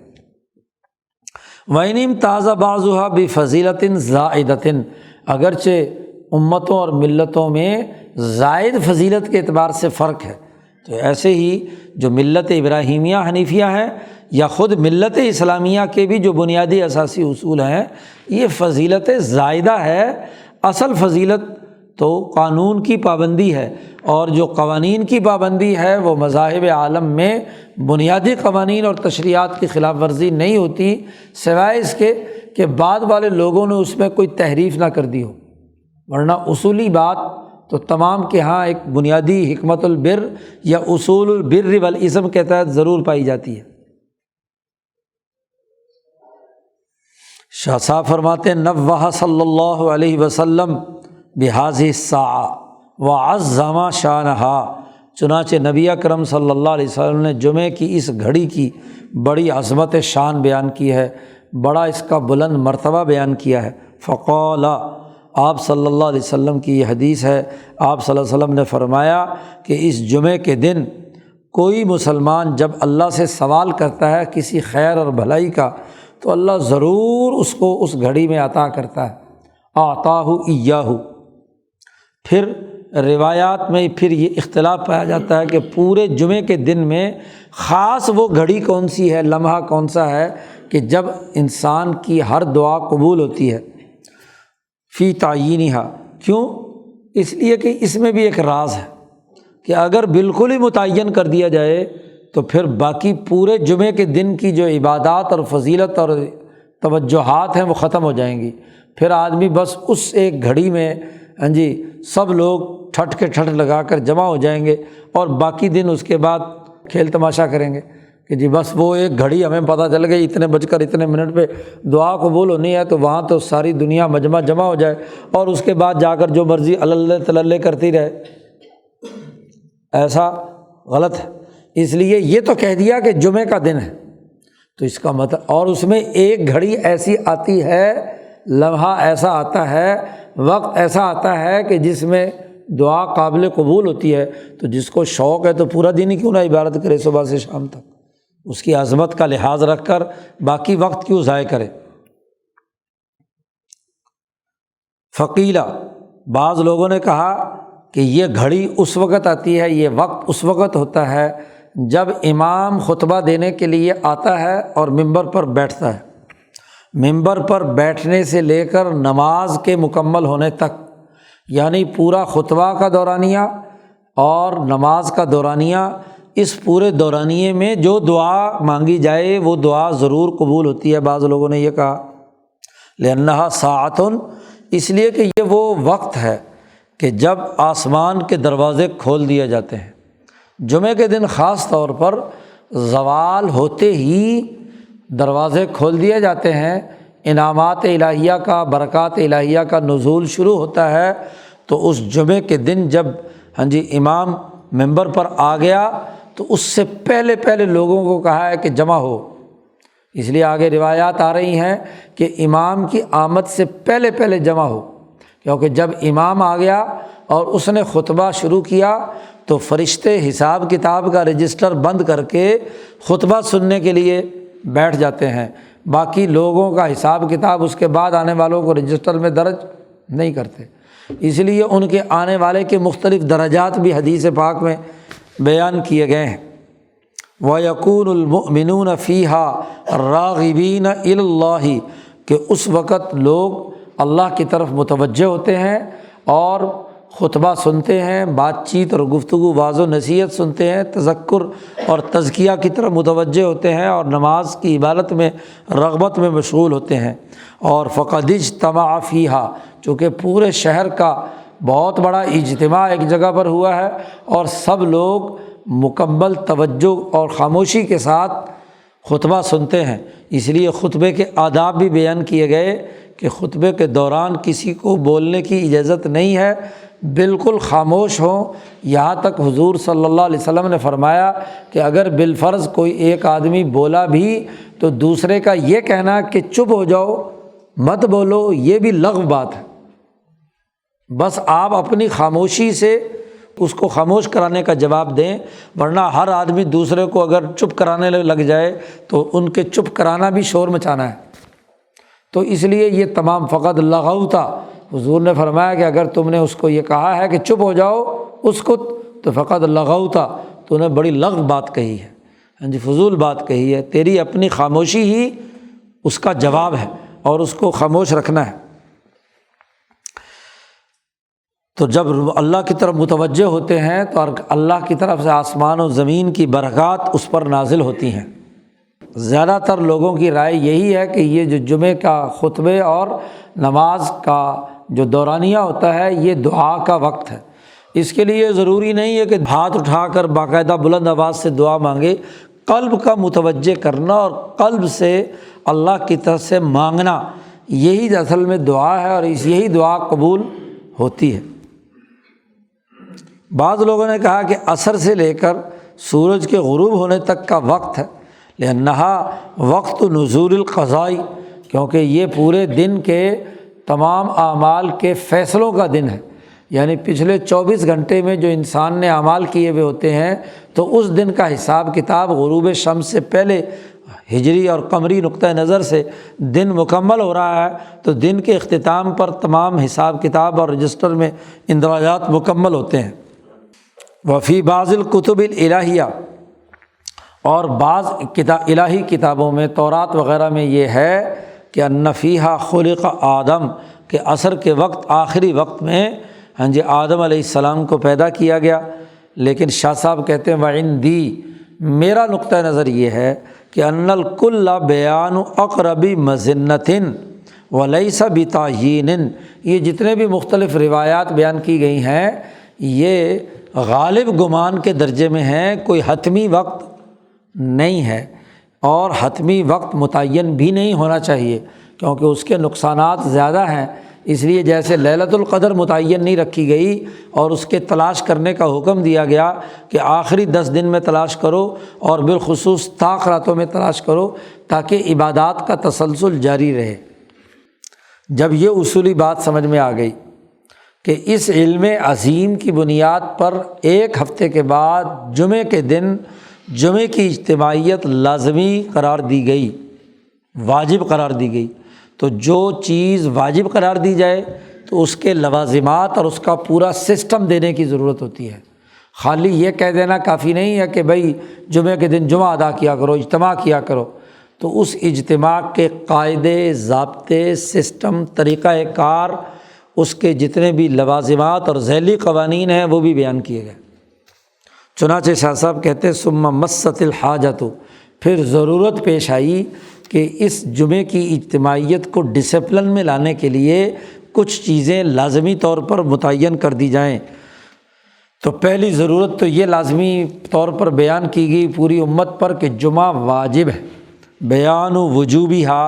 Speaker 1: وَإِنِ امْتَازَ بَعْضُهَا بِفَضِيلَةٍ زَائِدَةٍ، اگرچہ امتوں اور ملتوں میں زائد فضیلت کے اعتبار سے فرق ہے، تو ایسے ہی جو ملت ابراہیمیہ حنیفیہ ہے یا خود ملت اسلامیہ کے بھی جو بنیادی اساسی اصول ہیں یہ فضیلت زائدہ ہے۔ اصل فضیلت تو قانون کی پابندی ہے، اور جو قوانین کی پابندی ہے وہ مذاہب عالم میں بنیادی قوانین اور تشریعات کی خلاف ورزی نہیں ہوتی، سوائے اس کے کہ بعد والے لوگوں نے اس میں کوئی تحریف نہ کر دی ہو، ورنہ اصولی بات تو تمام کے ہاں ایک بنیادی حکمت البر یا اصول البر والاسم کے تحت ضرور پائی جاتی ہے۔ شاہ صاحب فرماتے ہیں نوّہ صلی اللہ علیہ وسلم بہذہ الساعہ وعظم شانہا، چنانچہ نبی اکرم صلی اللہ علیہ وسلم نے جمعے کی اس گھڑی کی بڑی عظمت شان بیان کی ہے، بڑا اس کا بلند مرتبہ بیان کیا ہے۔ فقال، آپ صلی اللہ علیہ وسلم کی یہ حدیث ہے، آپ صلی اللہ علیہ وسلم نے فرمایا کہ اس جمعے کے دن کوئی مسلمان جب اللہ سے سوال کرتا ہے کسی خیر اور بھلائی کا تو اللہ ضرور اس کو اس گھڑی میں عطا کرتا ہے۔ اعطاہ ایاہ، پھر روایات میں پھر یہ اختلاف پایا جاتا ہے کہ پورے جمعے کے دن میں خاص وہ گھڑی کون سی ہے، لمحہ کون سا ہے کہ جب انسان کی ہر دعا قبول ہوتی ہے۔ فی تعیینہا، کیوں؟ اس لیے کہ اس میں بھی ایک راز ہے کہ اگر بالکل ہی متعین کر دیا جائے تو پھر باقی پورے جمعے کے دن کی جو عبادات اور فضیلت اور توجہات ہیں وہ ختم ہو جائیں گی، پھر آدمی بس اس ایک گھڑی میں سب لوگ ٹھٹ کے ٹھٹ لگا کر جمع ہو جائیں گے، اور باقی دن اس کے بعد کھیل تماشا کریں گے کہ بس وہ ایک گھڑی ہمیں پتہ چل گئی اتنے بج کر اتنے منٹ پہ دعا قبول ہونی ہے، تو وہاں تو ساری دنیا مجمع جمع ہو جائے اور اس کے بعد جا کر جو مرضی اللہ تللے کرتی رہے۔ ایسا غلط ہے، اس لیے یہ تو کہہ دیا کہ جمعے کا دن ہے، تو اس کا مطلب، اور اس میں ایک گھڑی ایسی آتی ہے، لمحہ ایسا آتا ہے، وقت ایسا آتا ہے کہ جس میں دعا قابل قبول ہوتی ہے، تو جس کو شوق ہے تو پورا دن ہی کیوں نہ عبادت کرے صبح سے شام تک، اس کی عظمت کا لحاظ رکھ کر باقی وقت کیوں ضائع کرے۔ فقیلہ، بعض لوگوں نے کہا کہ یہ گھڑی اس وقت آتی ہے، یہ وقت اس وقت ہوتا ہے جب امام خطبہ دینے کے لیے آتا ہے اور ممبر پر بیٹھتا ہے، ممبر پر بیٹھنے سے لے کر نماز کے مکمل ہونے تک، یعنی پورا خطبہ کا دورانیہ اور نماز کا دورانیہ، اس پورے دورانیے میں جو دعا مانگی جائے وہ دعا ضرور قبول ہوتی ہے۔ بعض لوگوں نے یہ کہا لأنہا ساعۃ، اس لیے کہ یہ وہ وقت ہے کہ جب آسمان کے دروازے کھول دیے جاتے ہیں۔ جمعے کے دن خاص طور پر زوال ہوتے ہی دروازے کھول دیے جاتے ہیں، انعامات الہیہ کا، برکات الہیہ کا نزول شروع ہوتا ہے، تو اس جمعے کے دن جب ہاں جی امام ممبر پر آ گیا تو اس سے پہلے پہلے لوگوں کو کہا ہے کہ جمع ہو، اس لیے آگے روایات آ رہی ہیں کہ امام کی آمد سے پہلے پہلے جمع ہو، کیونکہ جب امام آ گیا اور اس نے خطبہ شروع کیا تو فرشتے حساب کتاب کا رجسٹر بند کر کے خطبہ سننے کے لیے بیٹھ جاتے ہیں، باقی لوگوں کا حساب کتاب اس کے بعد آنے والوں کو رجسٹر میں درج نہیں کرتے، اس لیے ان کے آنے والے کے مختلف درجات بھی حدیث پاک میں بیان کیے گئے ہیں۔ وَيَكُونُ الْمُؤْمِنُونَ فِيهَا رَاغِبِينَ إِلَى اللَّهِ کہ اس وقت لوگ اللہ کی طرف متوجہ ہوتے ہیں اور خطبہ سنتے ہیں، بات چیت اور گفتگو واعظ و نصیحت سنتے ہیں، تذکر اور تزکیہ کی طرف متوجہ ہوتے ہیں اور نماز کی عبادت میں رغبت میں مشغول ہوتے ہیں۔ اور فَقَدِ اجْتَمَعَ فِيهَا چونکہ پورے شہر کا بہت بڑا اجتماع ایک جگہ پر ہوا ہے اور سب لوگ مکمل توجہ اور خاموشی کے ساتھ خطبہ سنتے ہیں، اس لیے خطبے کے آداب بھی بیان کیے گئے کہ خطبے کے دوران کسی کو بولنے کی اجازت نہیں ہے، بالکل خاموش ہوں، یہاں تک حضور صلی اللہ علیہ وسلم نے فرمایا کہ اگر بالفرض کوئی ایک آدمی بولا بھی تو دوسرے کا یہ کہنا کہ چپ ہو جاؤ مت بولو یہ بھی لغو بات ہے، بس آپ اپنی خاموشی سے اس کو خاموش کرانے کا جواب دیں، ورنہ ہر آدمی دوسرے کو اگر چپ کرانے لگ جائے تو ان کے چپ کرانا بھی شور مچانا ہے، تو اس لیے یہ تمام فقط لغوتا حضور نے فرمایا کہ اگر تم نے اس کو یہ کہا ہے کہ چپ ہو جاؤ اس کو تو فقط لغوتا تو نے بڑی لغو بات کہی ہے، ہاں جی فضول بات کہی ہے، تیری اپنی خاموشی ہی اس کا جواب ہے اور اس کو خاموش رکھنا ہے۔ تو جب اللہ کی طرف متوجہ ہوتے ہیں تو اللہ کی طرف سے آسمان و زمین کی برکات اس پر نازل ہوتی ہیں۔ زیادہ تر لوگوں کی رائے یہی ہے کہ یہ جو جمعے کا خطبے اور نماز کا جو دورانیہ ہوتا ہے یہ دعا کا وقت ہے، اس کے لیے ضروری نہیں ہے کہ ہاتھ اٹھا کر باقاعدہ بلند آواز سے دعا مانگے، قلب کا متوجہ کرنا اور قلب سے اللہ کی طرف سے مانگنا یہی اصل میں دعا ہے اور یہی دعا قبول ہوتی ہے۔ بعض لوگوں نے کہا کہ عصر سے لے کر سورج کے غروب ہونے تک کا وقت ہے، لأنها وقت نزول القضاء کیونکہ یہ پورے دن کے تمام اعمال کے فیصلوں کا دن ہے، یعنی پچھلے 24 گھنٹے میں جو انسان نے اعمال کیے ہوئے ہوتے ہیں تو اس دن کا حساب کتاب غروب شمس سے پہلے ہجری اور قمری نقطہ نظر سے دن مکمل ہو رہا ہے، تو دن کے اختتام پر تمام حساب کتاب اور رجسٹر میں اندراجات مکمل ہوتے ہیں۔ وفی بعض الکتب الالہیہ اور بعض الہی کتابوں میں تورات وغیرہ میں یہ ہے کہ ان فیہا خلق آدم کہ عصر کے وقت آخری وقت میں ہاں جی آدم علیہ السلام کو پیدا کیا گیا، لیکن شاہ صاحب کہتے ہیں وعندی میرا نقطہ نظر یہ ہے کہ ان الکل بیان اقرب مظنۃ ولیس بتعیین، یہ جتنے بھی مختلف روایات بیان کی گئی ہیں یہ غالب گمان کے درجے میں ہیں، کوئی حتمی وقت نہیں ہے اور حتمی وقت متعین بھی نہیں ہونا چاہیے کیونکہ اس کے نقصانات زیادہ ہیں، اس لیے جیسے لیلۃ القدر متعین نہیں رکھی گئی اور اس کے تلاش کرنے کا حکم دیا گیا کہ آخری 10 دن میں تلاش کرو اور بالخصوص طاق راتوں میں تلاش کرو تاکہ عبادات کا تسلسل جاری رہے۔ جب یہ اصولی بات سمجھ میں آ گئی کہ اس علم عظیم کی بنیاد پر ایک ہفتے کے بعد جمعے کے دن جمعے کی اجتماعیت لازمی قرار دی گئی، واجب قرار دی گئی، تو جو چیز واجب قرار دی جائے تو اس کے لوازمات اور اس کا پورا سسٹم دینے کی ضرورت ہوتی ہے۔ خالی یہ کہہ دینا کافی نہیں ہے کہ بھائی جمعے کے دن جمعہ ادا کیا کرو، اجتماع کیا کرو، تو اس اجتماع کے قاعدے ضابطے سسٹم طریقہ کار اس کے جتنے بھی لوازمات اور ذیلی قوانین ہیں وہ بھی بیان کیے گئے۔ چنانچہ شاہ صاحب کہتے ہیں ثم مست الحاجت پھر ضرورت پیش آئی کہ اس جمعے کی اجتماعیت کو ڈسپلن میں لانے کے لیے کچھ چیزیں لازمی طور پر متعین کر دی جائیں۔ تو پہلی ضرورت تو یہ لازمی طور پر بیان کی گئی پوری امت پر کہ جمعہ واجب ہے، بیان وجوبہا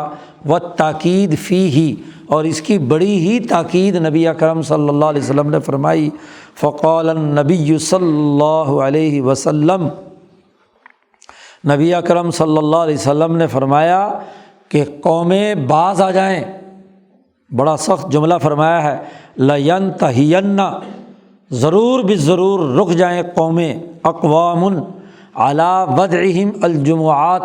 Speaker 1: والتاکید فیہ اور اس کی بڑی ہی تاکید نبی اکرم صلی اللہ علیہ وسلم نے فرمائی۔ فقال النبی صلی اللہ علیہ وسلم، نبی اکرم صلی اللہ علیہ وسلم نے فرمایا کہ قومیں باز آ جائیں، بڑا سخت جملہ فرمایا ہے، لَيَنْتَهِيَنَّ، ضرور بالضرور رک جائیں قومیں، اقوام علی وضعہم الجمعات،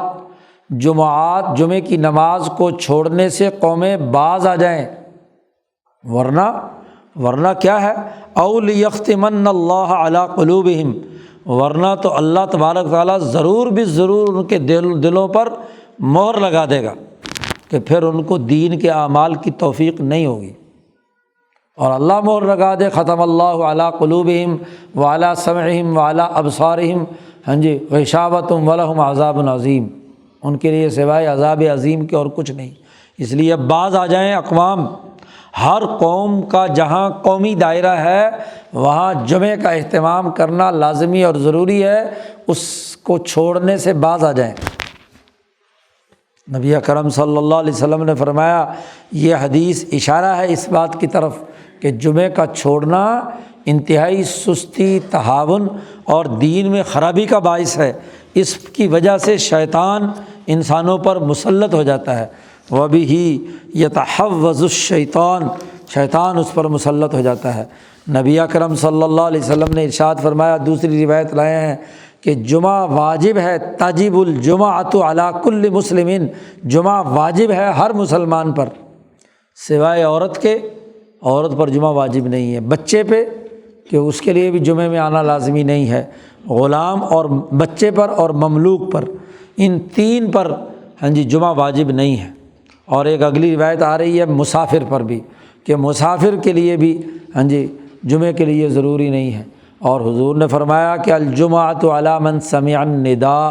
Speaker 1: جمعے کی نماز کو چھوڑنے سے قومیں باز آ جائیں، ورنہ کیا ہے، او لیختمن اللہ علی قلوبہم، ورنہ تو اللہ تبارک تعالیٰ ضرور بالضرور ان کے دلوں پر مہر لگا دے گا کہ پھر ان کو دین کے اعمال کی توفیق نہیں ہوگی، اور اللہ مہر لگا دے، ختم اللہ علی قلوبہم وعلی سمعہم وعلی ابصارہم، غشاوۃ ولہم عذاب عظیم، ان کے لیے سوائے عذاب عظیم کے اور کچھ نہیں۔ اس لیے اب باز آ جائیں اقوام، ہر قوم کا جہاں قومی دائرہ ہے وہاں جمعے کا اہتمام کرنا لازمی اور ضروری ہے، اس کو چھوڑنے سے باز آ جائیں۔ نبی اکرم صلی اللہ علیہ وسلم نے فرمایا، یہ حدیث اشارہ ہے اس بات کی طرف کہ جمعے کا چھوڑنا انتہائی سستی، تہاون اور دین میں خرابی کا باعث ہے، اس کی وجہ سے شیطان انسانوں پر مسلط ہو جاتا ہے، وَبِهِ يَتَحَوَّزُ الشَّيْطَانُ، شیطان اس پر مسلط ہو جاتا ہے۔ نبی اکرم صلی اللہ علیہ وسلم نے ارشاد فرمایا، دوسری روایت لائے ہیں کہ جمعہ واجب ہے، تجب الجمعۃ علی کل مسلم، جمعہ واجب ہے ہر مسلمان پر سوائے عورت کے، عورت پر جمعہ واجب نہیں ہے، بچے پہ کہ اس کے لیے بھی جمعے میں آنا لازمی نہیں ہے، غلام اور بچے پر اور مملوک پر، ان تین پر جمعہ واجب نہیں ہے۔ اور ایک اگلی روایت آ رہی ہے مسافر پر بھی کہ مسافر کے لیے بھی جمعے کے لیے ضروری نہیں ہے، اور حضور نے فرمایا کہ الجمعۃ علی من سمع النداء،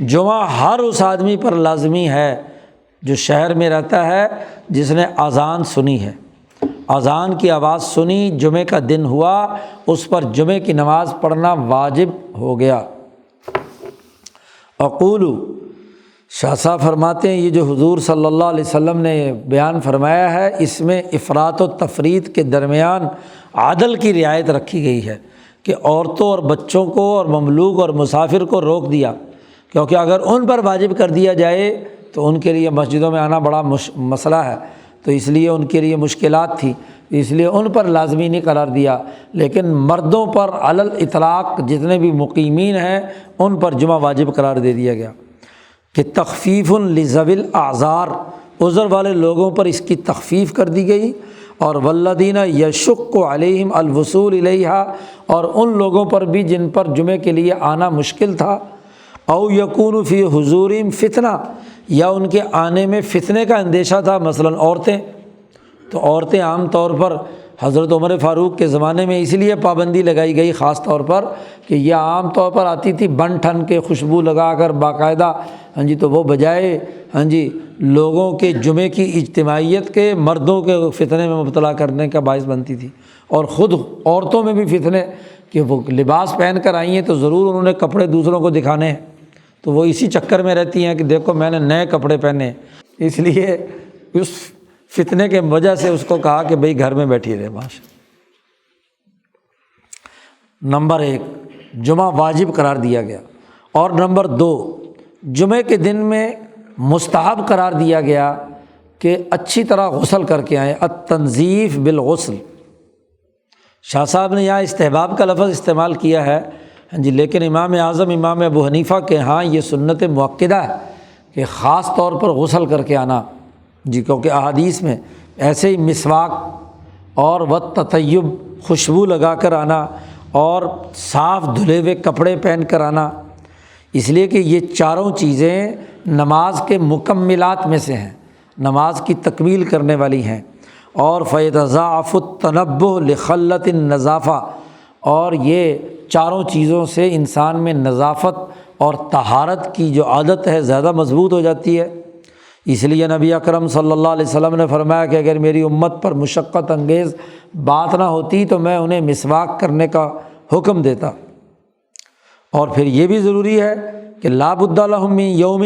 Speaker 1: جمعہ ہر اس آدمی پر لازمی ہے جو شہر میں رہتا ہے، جس نے اذان سنی ہے، اذان کی آواز سنی، جمعے کا دن ہوا، اس پر جمعے کی نماز پڑھنا واجب ہو گیا۔ اقول، شاہ صاحب فرماتے ہیں یہ جو حضور صلی اللہ علیہ وسلم نے بیان فرمایا ہے، اس میں افراط و تفریط کے درمیان عدل کی رعایت رکھی گئی ہے کہ عورتوں اور بچوں کو اور مملوک اور مسافر کو روک دیا، کیونکہ اگر ان پر واجب کر دیا جائے تو ان کے لیے مسجدوں میں آنا بڑا مسئلہ ہے، تو اس لیے ان کے لیے مشکلات تھی، اس لیے ان پر لازمی نہیں قرار دیا، لیکن مردوں پر علی الاطلاق جتنے بھی مقیمین ہیں ان پر جمعہ واجب قرار دے دیا گیا کہ تخفیف لذوی الاعذار، عذر والے لوگوں پر اس کی تخفیف کر دی گئی، اور والذین یشق علیہم الوصول الیہا، اور ان لوگوں پر بھی جن پر جمعے کے لیے آنا مشکل تھا، او یکون فی حضورہم فتنہ، یا ان کے آنے میں فتنے کا اندیشہ تھا، مثلاً عورتیں، تو عورتیں عام طور پر حضرت عمر فاروق کے زمانے میں اس لیے پابندی لگائی گئی خاص طور پر کہ یہ عام طور پر آتی تھی بن ٹھن کے خوشبو لگا کر باقاعدہ، تو وہ بجائے لوگوں کے جمعے کی اجتماعیت کے مردوں کے فتنے میں مبتلا کرنے کا باعث بنتی تھی، اور خود عورتوں میں بھی فتنے کہ وہ لباس پہن کر آئی ہیں تو ضرور انہوں نے کپڑے دوسروں کو دکھانے ہیں، تو وہ اسی چکر میں رہتی ہیں کہ دیکھو میں نے نئے کپڑے پہنے، اس لیے اس فتنے کے وجہ سے اس کو کہا کہ بھئی گھر میں بیٹھی رہے ماشاء۔ نمبر 1 جمعہ واجب قرار دیا گیا، اور نمبر 2 جمعے کے دن میں مستحب قرار دیا گیا کہ اچھی طرح غسل کر کے آئیں، التنظیف بالغسل۔ شاہ صاحب نے یہاں استحباب کا لفظ استعمال کیا ہے، لیکن امام اعظم امام ابو حنیفہ کے ہاں یہ سنت مؤکدہ ہے کہ خاص طور پر غسل کر کے آنا، کیونکہ احادیث میں ایسے ہی مسواک اور والتطیب، خوشبو لگا کر آنا، اور صاف دھلے ہوئے کپڑے پہن کر آنا، اس لیے کہ یہ چاروں چیزیں نماز کے مکملات میں سے ہیں، نماز کی تکمیل کرنے والی ہیں، اور فیتضاعف التنبہ لخلۃ النظافہ، اور یہ چاروں چیزوں سے انسان میں نظافت اور طہارت کی جو عادت ہے زیادہ مضبوط ہو جاتی ہے۔ اس لیے نبی اکرم صلی اللہ علیہ وسلم نے فرمایا کہ اگر میری امت پر مشقت انگیز بات نہ ہوتی تو میں انہیں مسواک کرنے کا حکم دیتا۔ اور پھر یہ بھی ضروری ہے کہ لا بد لہم من یوم،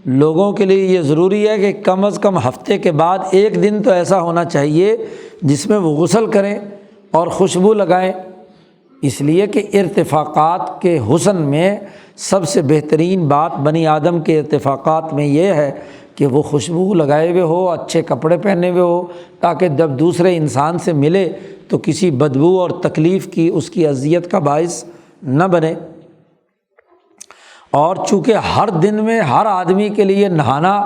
Speaker 1: لوگوں کے لیے یہ ضروری ہے کہ کم از کم ہفتے کے بعد ایک دن تو ایسا ہونا چاہیے جس میں وہ غسل کریں اور خوشبو لگائیں، اس لیے کہ ارتفاقات کے حسن میں سب سے بہترین بات بنی آدم کے ارتفاقات میں یہ ہے کہ وہ خوشبو لگائے ہوئے ہو، اچھے کپڑے پہنے ہوئے ہو، تاکہ جب دوسرے انسان سے ملے تو کسی بدبو اور تکلیف کی، اس کی اذیت کا باعث نہ بنے۔ اور چونکہ ہر دن میں ہر آدمی کے لیے نہانا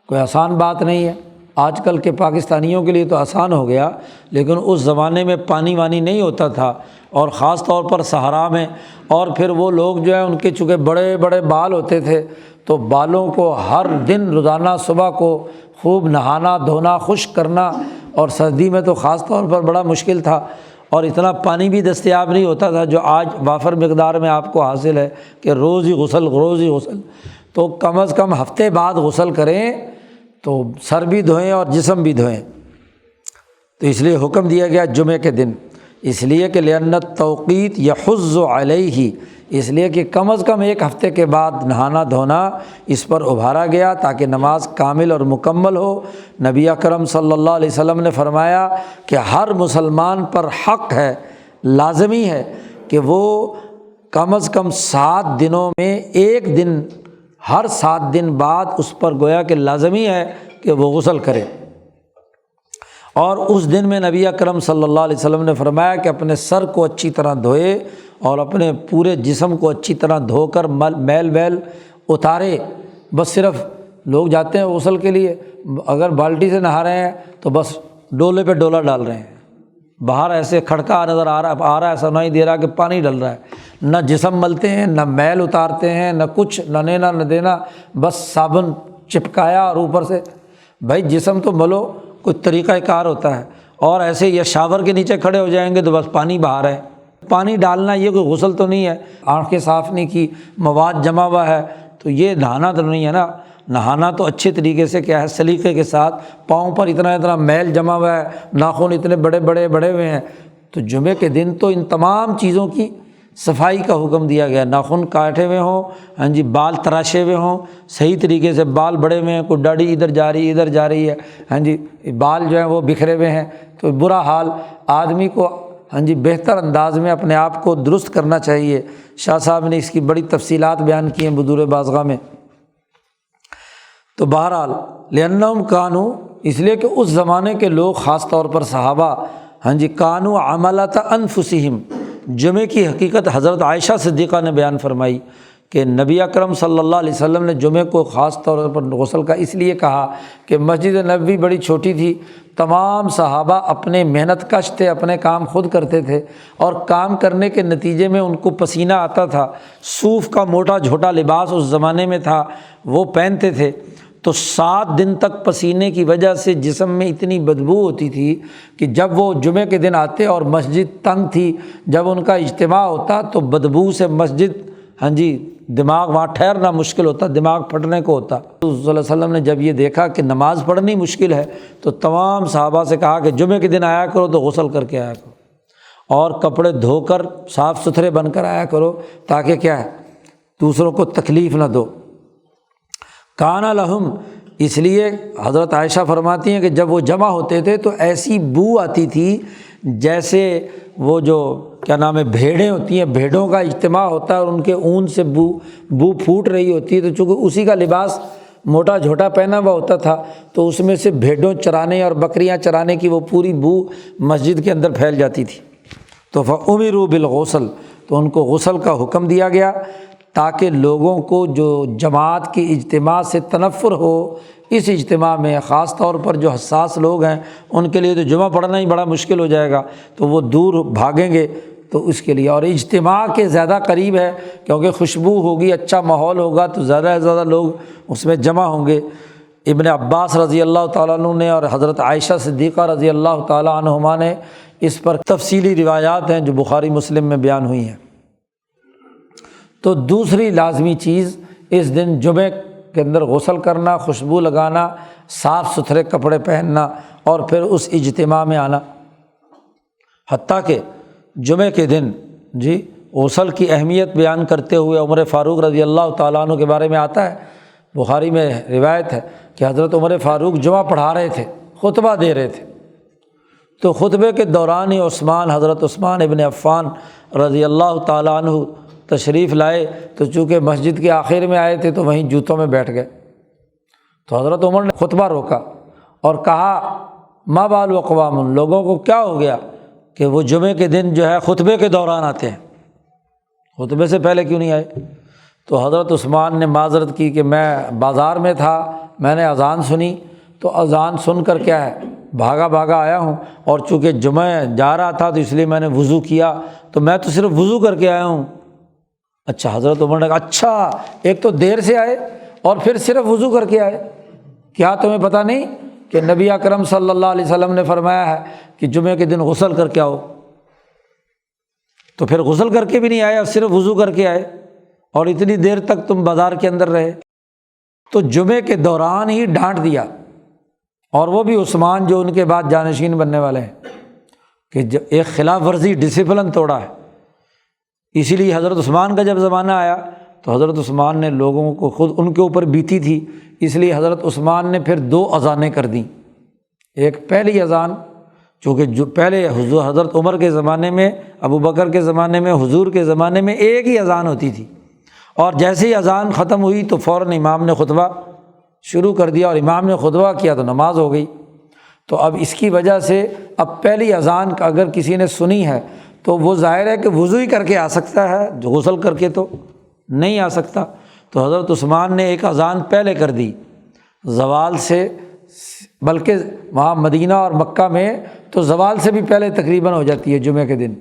Speaker 1: کوئی آسان بات نہیں ہے، آج کل کے پاکستانیوں کے لیے تو آسان ہو گیا، لیکن اس زمانے میں پانی وانی نہیں ہوتا تھا، اور خاص طور پر صحرا میں، اور پھر وہ لوگ جو ہیں ان کے چونکہ بڑے بڑے بال ہوتے تھے تو بالوں کو ہر دن روزانہ صبح کو خوب نہانا دھونا خشک کرنا، اور سردی میں تو خاص طور پر بڑا مشکل تھا، اور اتنا پانی بھی دستیاب نہیں ہوتا تھا جو آج وافر مقدار میں آپ کو حاصل ہے کہ روز ہی غسل۔ تو کم از کم ہفتے بعد غسل کریں تو سر بھی دھوئیں اور جسم بھی دھوئیں۔ تو اس لیے حکم دیا گیا جمعے کے دن، اس لیے کہ لأن التوقیت یحض علیہ، اس لیے کہ کم از کم ایک ہفتے کے بعد نہانا دھونا اس پر ابھارا گیا تاکہ نماز کامل اور مکمل ہو۔ نبی اکرم صلی اللہ علیہ وسلم نے فرمایا کہ ہر مسلمان پر حق ہے، لازمی ہے کہ وہ کم از کم 7 دنوں میں ایک دن، ہر 7 دن بعد اس پر گویا کہ لازمی ہے کہ وہ غسل کرے۔ اور اس دن میں نبی اکرم صلی اللہ علیہ وسلم نے فرمایا کہ اپنے سر کو اچھی طرح دھوئے اور اپنے پورے جسم کو اچھی طرح دھو کر میل ویل اتارے۔ بس صرف لوگ جاتے ہیں غسل کے لیے، اگر بالٹی سے نہا رہے ہیں تو بس ڈولے پہ ڈولا ڈال رہے ہیں، باہر ایسے کھڑکا نظر آ رہا ہے، ایسا نہیں دے رہا کہ پانی ڈل رہا ہے، نہ جسم ملتے ہیں نہ میل اتارتے ہیں نہ کچھ، نہ لینا نہ دینا، بس صابن چپکایا اور اوپر سے۔ بھائی جسم تو ملو، کوئی طریقہ کار ہوتا ہے، اور ایسے یا شاور کے نیچے کھڑے ہو جائیں گے تو بس پانی بہا رہے ہیں۔ پانی ڈالنا یہ کوئی غسل تو نہیں ہے، آنکھیں صاف نہیں کی، مواد جمع ہوا ہے تو یہ نہانا تو نہیں ہے نا۔ نہانا تو اچھے طریقے سے کیا ہے، سلیقے کے ساتھ، پاؤں پر اتنا میل جمع ہوا ہے، ناخن اتنے بڑے ہوئے ہیں، تو جمعے کے دن تو ان تمام چیزوں کی صفائی کا حکم دیا گیا۔ ناخن کاٹے ہوئے ہوں، بال تراشے ہوئے ہوں، صحیح طریقے سے بال بڑے ہوئے ہیں، کوئی داڑھی ادھر جا رہی ہے، بال جو ہیں وہ بکھرے ہوئے ہیں، تو برا حال آدمی کو بہتر انداز میں اپنے آپ کو درست کرنا چاہیے۔ شاہ صاحب نے اس کی بڑی تفصیلات بیان کی ہیں بدور بازغہ میں۔ تو بہرحال لأنہم کانوا، اس لیے کہ اس زمانے کے لوگ خاص طور پر صحابہ کانوا عملۃ انفسہم، جمعے کی حقیقت حضرت عائشہ صدیقہ نے بیان فرمائی کہ نبی اکرم صلی اللہ علیہ وسلم نے جمعے کو خاص طور پر غسل کا اس لیے کہا کہ مسجد نبوی بڑی چھوٹی تھی، تمام صحابہ اپنے محنت کش تھے، اپنے کام خود کرتے تھے، اور کام کرنے کے نتیجے میں ان کو پسینہ آتا تھا، صوف کا موٹا جھوٹا لباس اس زمانے میں تھا وہ پہنتے تھے، تو 7 دن تک پسینے کی وجہ سے جسم میں اتنی بدبو ہوتی تھی کہ جب وہ جمعے کے دن آتے اور مسجد تنگ تھی، جب ان کا اجتماع ہوتا تو بدبو سے مسجد دماغ وہاں ٹھہرنا مشکل ہوتا، دماغ پھٹنے کو ہوتا۔ تو صلی اللہ علیہ وسلم نے جب یہ دیکھا کہ نماز پڑھنی مشکل ہے تو تمام صحابہ سے کہا کہ جمعے کے دن آیا کرو تو غسل کر کے آیا کرو، اور کپڑے دھو کر صاف ستھرے بن کر آیا کرو، تاکہ کیا ہے دوسروں کو تکلیف نہ دو۔ کان لہم، اس لیے حضرت عائشہ فرماتی ہیں کہ جب وہ جمع ہوتے تھے تو ایسی بو آتی تھی جیسے وہ جو کیا نام ہے بھیڑیں ہوتی ہیں، بھیڑوں کا اجتماع ہوتا ہے اور ان کے اون سے بو پھوٹ رہی ہوتی ہے، تو چونکہ اسی کا لباس موٹا جھوٹا پہنا ہوا ہوتا تھا تو اس میں سے بھیڑوں چرانے اور بکریاں چرانے کی وہ پوری بو مسجد کے اندر پھیل جاتی تھی۔ تو فَأُمِرُوا بِالْغُسْلِ، تو ان کو غسل کا حکم دیا گیا تاکہ لوگوں کو جو جماعت کی اجتماع سے تنفر ہو، اس اجتماع میں خاص طور پر جو حساس لوگ ہیں ان کے لیے تو جمعہ پڑھنا ہی بڑا مشکل ہو جائے گا، تو وہ دور بھاگیں گے، تو اس کے لیے، اور اجتماع کے زیادہ قریب ہے کیونکہ خوشبو ہوگی، اچھا ماحول ہوگا تو زیادہ سے زیادہ لوگ اس میں جمع ہوں گے۔ ابن عباس رضی اللہ تعالیٰ عنہ نے اور حضرت عائشہ صدیقہ رضی اللہ تعالیٰ عنہما نے اس پر تفصیلی روایات ہیں جو بخاری مسلم میں بیان ہوئی ہیں۔ تو دوسری لازمی چیز اس دن جمعے کے اندر غسل کرنا، خوشبو لگانا، صاف ستھرے کپڑے پہننا، اور پھر اس اجتماع میں آنا۔ حتیٰ کہ جمعے کے دن غسل کی اہمیت بیان کرتے ہوئے عمر فاروق رضی اللہ تعالیٰ عنہ کے بارے میں آتا ہے بخاری میں روایت ہے کہ حضرت عمر فاروق جمعہ پڑھا رہے تھے، خطبہ دے رہے تھے، تو خطبے کے دوران ہی حضرت عثمان ابن عفان رضی اللہ تعالیٰ عنہ تشریف لائے، تو چونکہ مسجد کے آخر میں آئے تھے تو وہیں جوتوں میں بیٹھ گئے۔ تو حضرت عمر نے خطبہ روکا اور کہا ما بال اقوام، لوگوں کو کیا ہو گیا کہ وہ جمعے کے دن جو ہے خطبے کے دوران آتے ہیں، خطبے سے پہلے کیوں نہیں آئے؟ تو حضرت عثمان نے معذرت کی کہ میں بازار میں تھا، میں نے اذان سنی، تو اذان سن کر کیا ہے بھاگا بھاگا آیا ہوں، اور چونکہ جمعہ جا رہا تھا تو اس لیے میں نے وضو کیا، تو میں تو صرف وضو کر کے آیا ہوں۔ اچھا، حضرت عمر نے کہا اچھا، ایک تو دیر سے آئے اور پھر صرف وضو کر کے آئے، کیا تمہیں پتہ نہیں کہ نبی اکرم صلی اللہ علیہ وسلم نے فرمایا ہے کہ جمعے کے دن غسل کر کے آؤ؟ تو پھر غسل کر کے بھی نہیں آئے اور صرف وضو کر کے آئے، اور اتنی دیر تک تم بازار کے اندر رہے۔ تو جمعے کے دوران ہی ڈانٹ دیا، اور وہ بھی عثمان جو ان کے بعد جانشین بننے والے ہیں، کہ ایک خلاف ورزی، ڈسپلن توڑا ہے۔ اسی لیے حضرت عثمان کا جب زمانہ آیا تو حضرت عثمان نے لوگوں کو خود ان کے اوپر بیتی تھی، اس لیے حضرت عثمان نے پھر 2 اذانیں کر دیں۔ ایک پہلی اذان، چونکہ جو پہلے حضرت عمر کے زمانے میں، ابو بکر کے زمانے میں، حضور کے زمانے میں ایک ہی اذان ہوتی تھی، اور جیسے ہی اذان ختم ہوئی تو فوراً امام نے خطبہ شروع کر دیا، اور امام نے خطبہ کیا تو نماز ہو گئی۔ تو اب اس کی وجہ سے اب پہلی اذان کا اگر کسی نے سنی ہے تو وہ ظاہر ہے کہ وضو ہی کر کے آ سکتا ہے، غسل کر کے تو نہیں آ سکتا۔ تو حضرت عثمان نے ایک اذان پہلے کر دی زوال سے، بلکہ وہاں مدینہ اور مکہ میں تو زوال سے بھی پہلے تقریباً ہو جاتی ہے جمعے کے دن،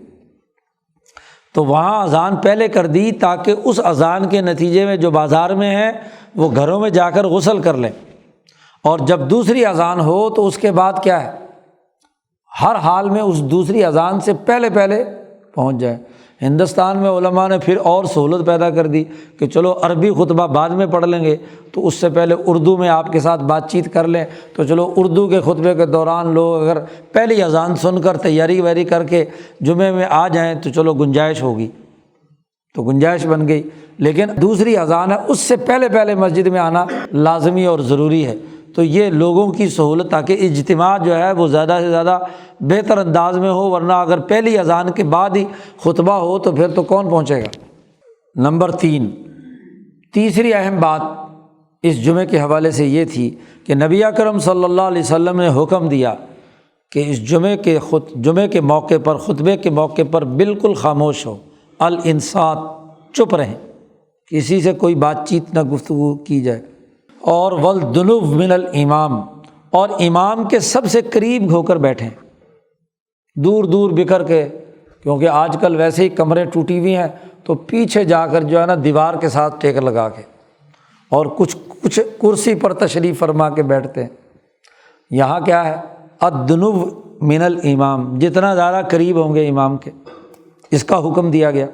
Speaker 1: تو وہاں اذان پہلے کر دی تاکہ اس اذان کے نتیجے میں جو بازار میں ہیں وہ گھروں میں جا کر غسل کر لیں، اور جب دوسری اذان ہو تو اس کے بعد کیا ہے ہر حال میں اس دوسری اذان سے پہلے پہنچ جائے۔ ہندوستان میں علماء نے پھر اور سہولت پیدا کر دی کہ چلو عربی خطبہ بعد میں پڑھ لیں گے، تو اس سے پہلے اردو میں آپ کے ساتھ بات چیت کر لیں، تو چلو اردو کے خطبے کے دوران لوگ اگر پہلی اذان سن کر تیاری ویاری کر کے جمعے میں آ جائیں تو چلو گنجائش ہوگی، تو گنجائش بن گئی۔ لیکن دوسری اذان ہے اس سے پہلے مسجد میں آنا لازمی اور ضروری ہے، تو یہ لوگوں کی سہولت تاکہ اجتماع جو ہے وہ زیادہ سے زیادہ بہتر انداز میں ہو، ورنہ اگر پہلی اذان کے بعد ہی خطبہ ہو تو پھر تو کون پہنچے گا۔ نمبر 3، تیسری اہم بات اس جمعے کے حوالے سے یہ تھی کہ نبی اکرم صلی اللہ علیہ وسلم نے حکم دیا کہ اس جمعے کے موقع پر، خطبے کے موقع پر بالکل خاموش ہو، الانصات، چپ رہیں، کسی سے کوئی بات چیت نہ گفتگو کی جائے، اور والدنو من الامام، اور امام کے سب سے قریب ہو کر بیٹھیں، دور دور بکھر کے، کیونکہ آج کل ویسے ہی کمرے ٹوٹی ہوئی ہیں تو پیچھے جا کر جو ہے نا دیوار کے ساتھ ٹیک لگا کے، اور کچھ کرسی پر تشریف فرما کے بیٹھتے ہیں۔ یہاں کیا ہے الدنو من الامام، جتنا زیادہ قریب ہوں گے امام کے، اس کا حکم دیا گیا۔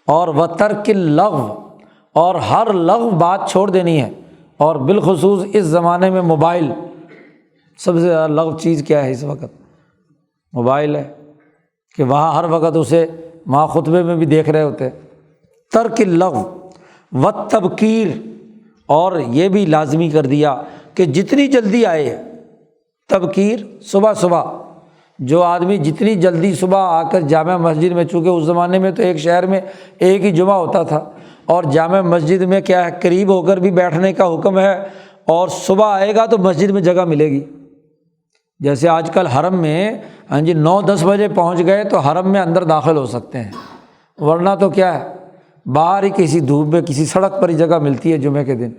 Speaker 1: اور وترک اللغو، اور ہر لغو بات چھوڑ دینی ہے، اور بالخصوص اس زمانے میں موبائل سب سے زیادہ لغو چیز کیا ہے اس وقت؟ موبائل ہے، کہ وہاں ہر وقت اسے وہاں خطبے میں بھی دیکھ رہے ہوتے ہیں۔ ترک اللغو والتبکیر، اور یہ بھی لازمی کر دیا کہ جتنی جلدی آئے، تبکیر صبح جو آدمی جتنی جلدی صبح آ کر جامع مسجد میں، چونکہ اس زمانے میں تو ایک شہر میں ایک ہی جمعہ ہوتا تھا، اور جامع مسجد میں کیا ہے قریب ہو کر بھی بیٹھنے کا حکم ہے، اور صبح آئے گا تو مسجد میں جگہ ملے گی۔ جیسے آج کل حرم میں 9-10 بجے پہنچ گئے تو حرم میں اندر داخل ہو سکتے ہیں، ورنہ تو کیا ہے باہر ہی کسی دھوپ میں کسی سڑک پر ہی جگہ ملتی ہے جمعے کے دن،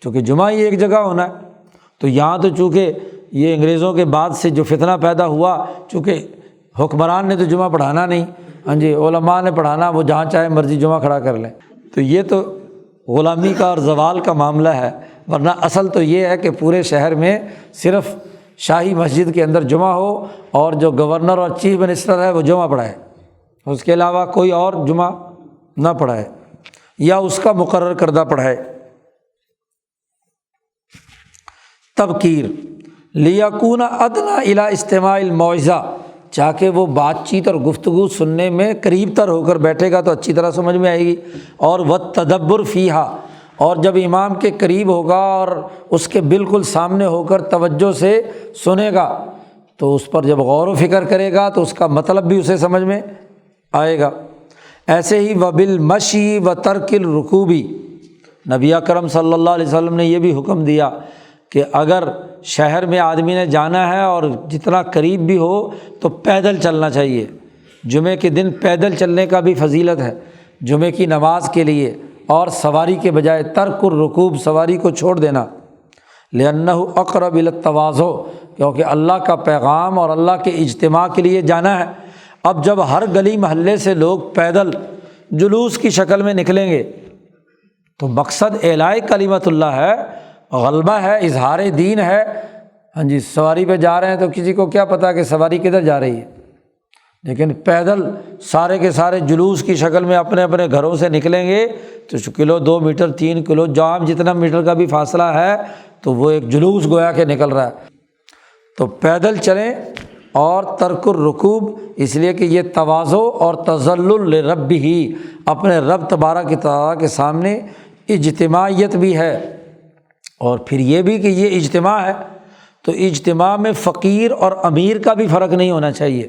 Speaker 1: چونکہ جمعہ ہی ایک جگہ ہونا ہے۔ تو یہاں تو چونکہ یہ انگریزوں کے بعد سے جو فتنہ پیدا ہوا، چونکہ حکمران نے تو جمعہ پڑھانا نہیں، علماء نے پڑھانا، وہ جہاں چاہے مرضی جمعہ کھڑا کر لیں، تو یہ تو غلامی کا اور زوال کا معاملہ ہے، ورنہ اصل تو یہ ہے کہ پورے شہر میں صرف شاہی مسجد کے اندر جمعہ ہو، اور جو گورنر اور چیف منسٹر ہے وہ جمعہ پڑھائے، اس کے علاوہ کوئی اور جمعہ نہ پڑھائے، یا اس کا مقرر کردہ پڑھائے۔ تبکیر لیکون ادنیٰ الی استماع الموعظہ، چاہے وہ بات چیت اور گفتگو سننے میں قریب تر ہو کر بیٹھے گا تو اچھی طرح سمجھ میں آئے گی، اور والتدبر فیہا، اور جب امام کے قریب ہوگا اور اس کے بالکل سامنے ہو کر توجہ سے سنے گا تو اس پر جب غور و فکر کرے گا تو اس کا مطلب بھی اسے سمجھ میں آئے گا۔ ایسے ہی وبالمشی و ترک الرکوب، نبی اکرم صلی اللہ علیہ وسلم نے یہ بھی حکم دیا کہ اگر شہر میں آدمی نے جانا ہے اور جتنا قریب بھی ہو تو پیدل چلنا چاہیے۔ جمعے کے دن پیدل چلنے کا بھی فضیلت ہے جمعے کی نماز کے لیے، اور سواری کے بجائے ترک الرکوب، سواری کو چھوڑ دینا، لأنہ اقرب الی التواضع، کیونکہ اللہ کا پیغام اور اللہ کے اجتماع کے لیے جانا ہے۔ اب جب ہر گلی محلے سے لوگ پیدل جلوس کی شکل میں نکلیں گے تو مقصد اعلاء کلمت اللہ ہے، غلبہ ہے، اظہار دین ہے۔ ہاں جی، سواری پہ جا رہے ہیں تو کسی کو کیا پتہ کہ سواری کدھر جا رہی ہے، لیکن پیدل سارے کے سارے جلوس کی شکل میں اپنے اپنے گھروں سے نکلیں گے تو کلو 2 میٹر 3 کلو جام جتنا میٹر کا بھی فاصلہ ہے تو وہ ایک جلوس گویا کہ نکل رہا ہے۔ تو پیدل چلیں، اور ترک الرکوب اس لیے کہ یہ تواضع اور تذلل لربہ، اپنے رب تبارک و تعالیٰ کے سامنے اجتماعیت بھی ہے، اور پھر یہ بھی کہ یہ اجتماع ہے تو اجتماع میں فقیر اور امیر کا بھی فرق نہیں ہونا چاہیے۔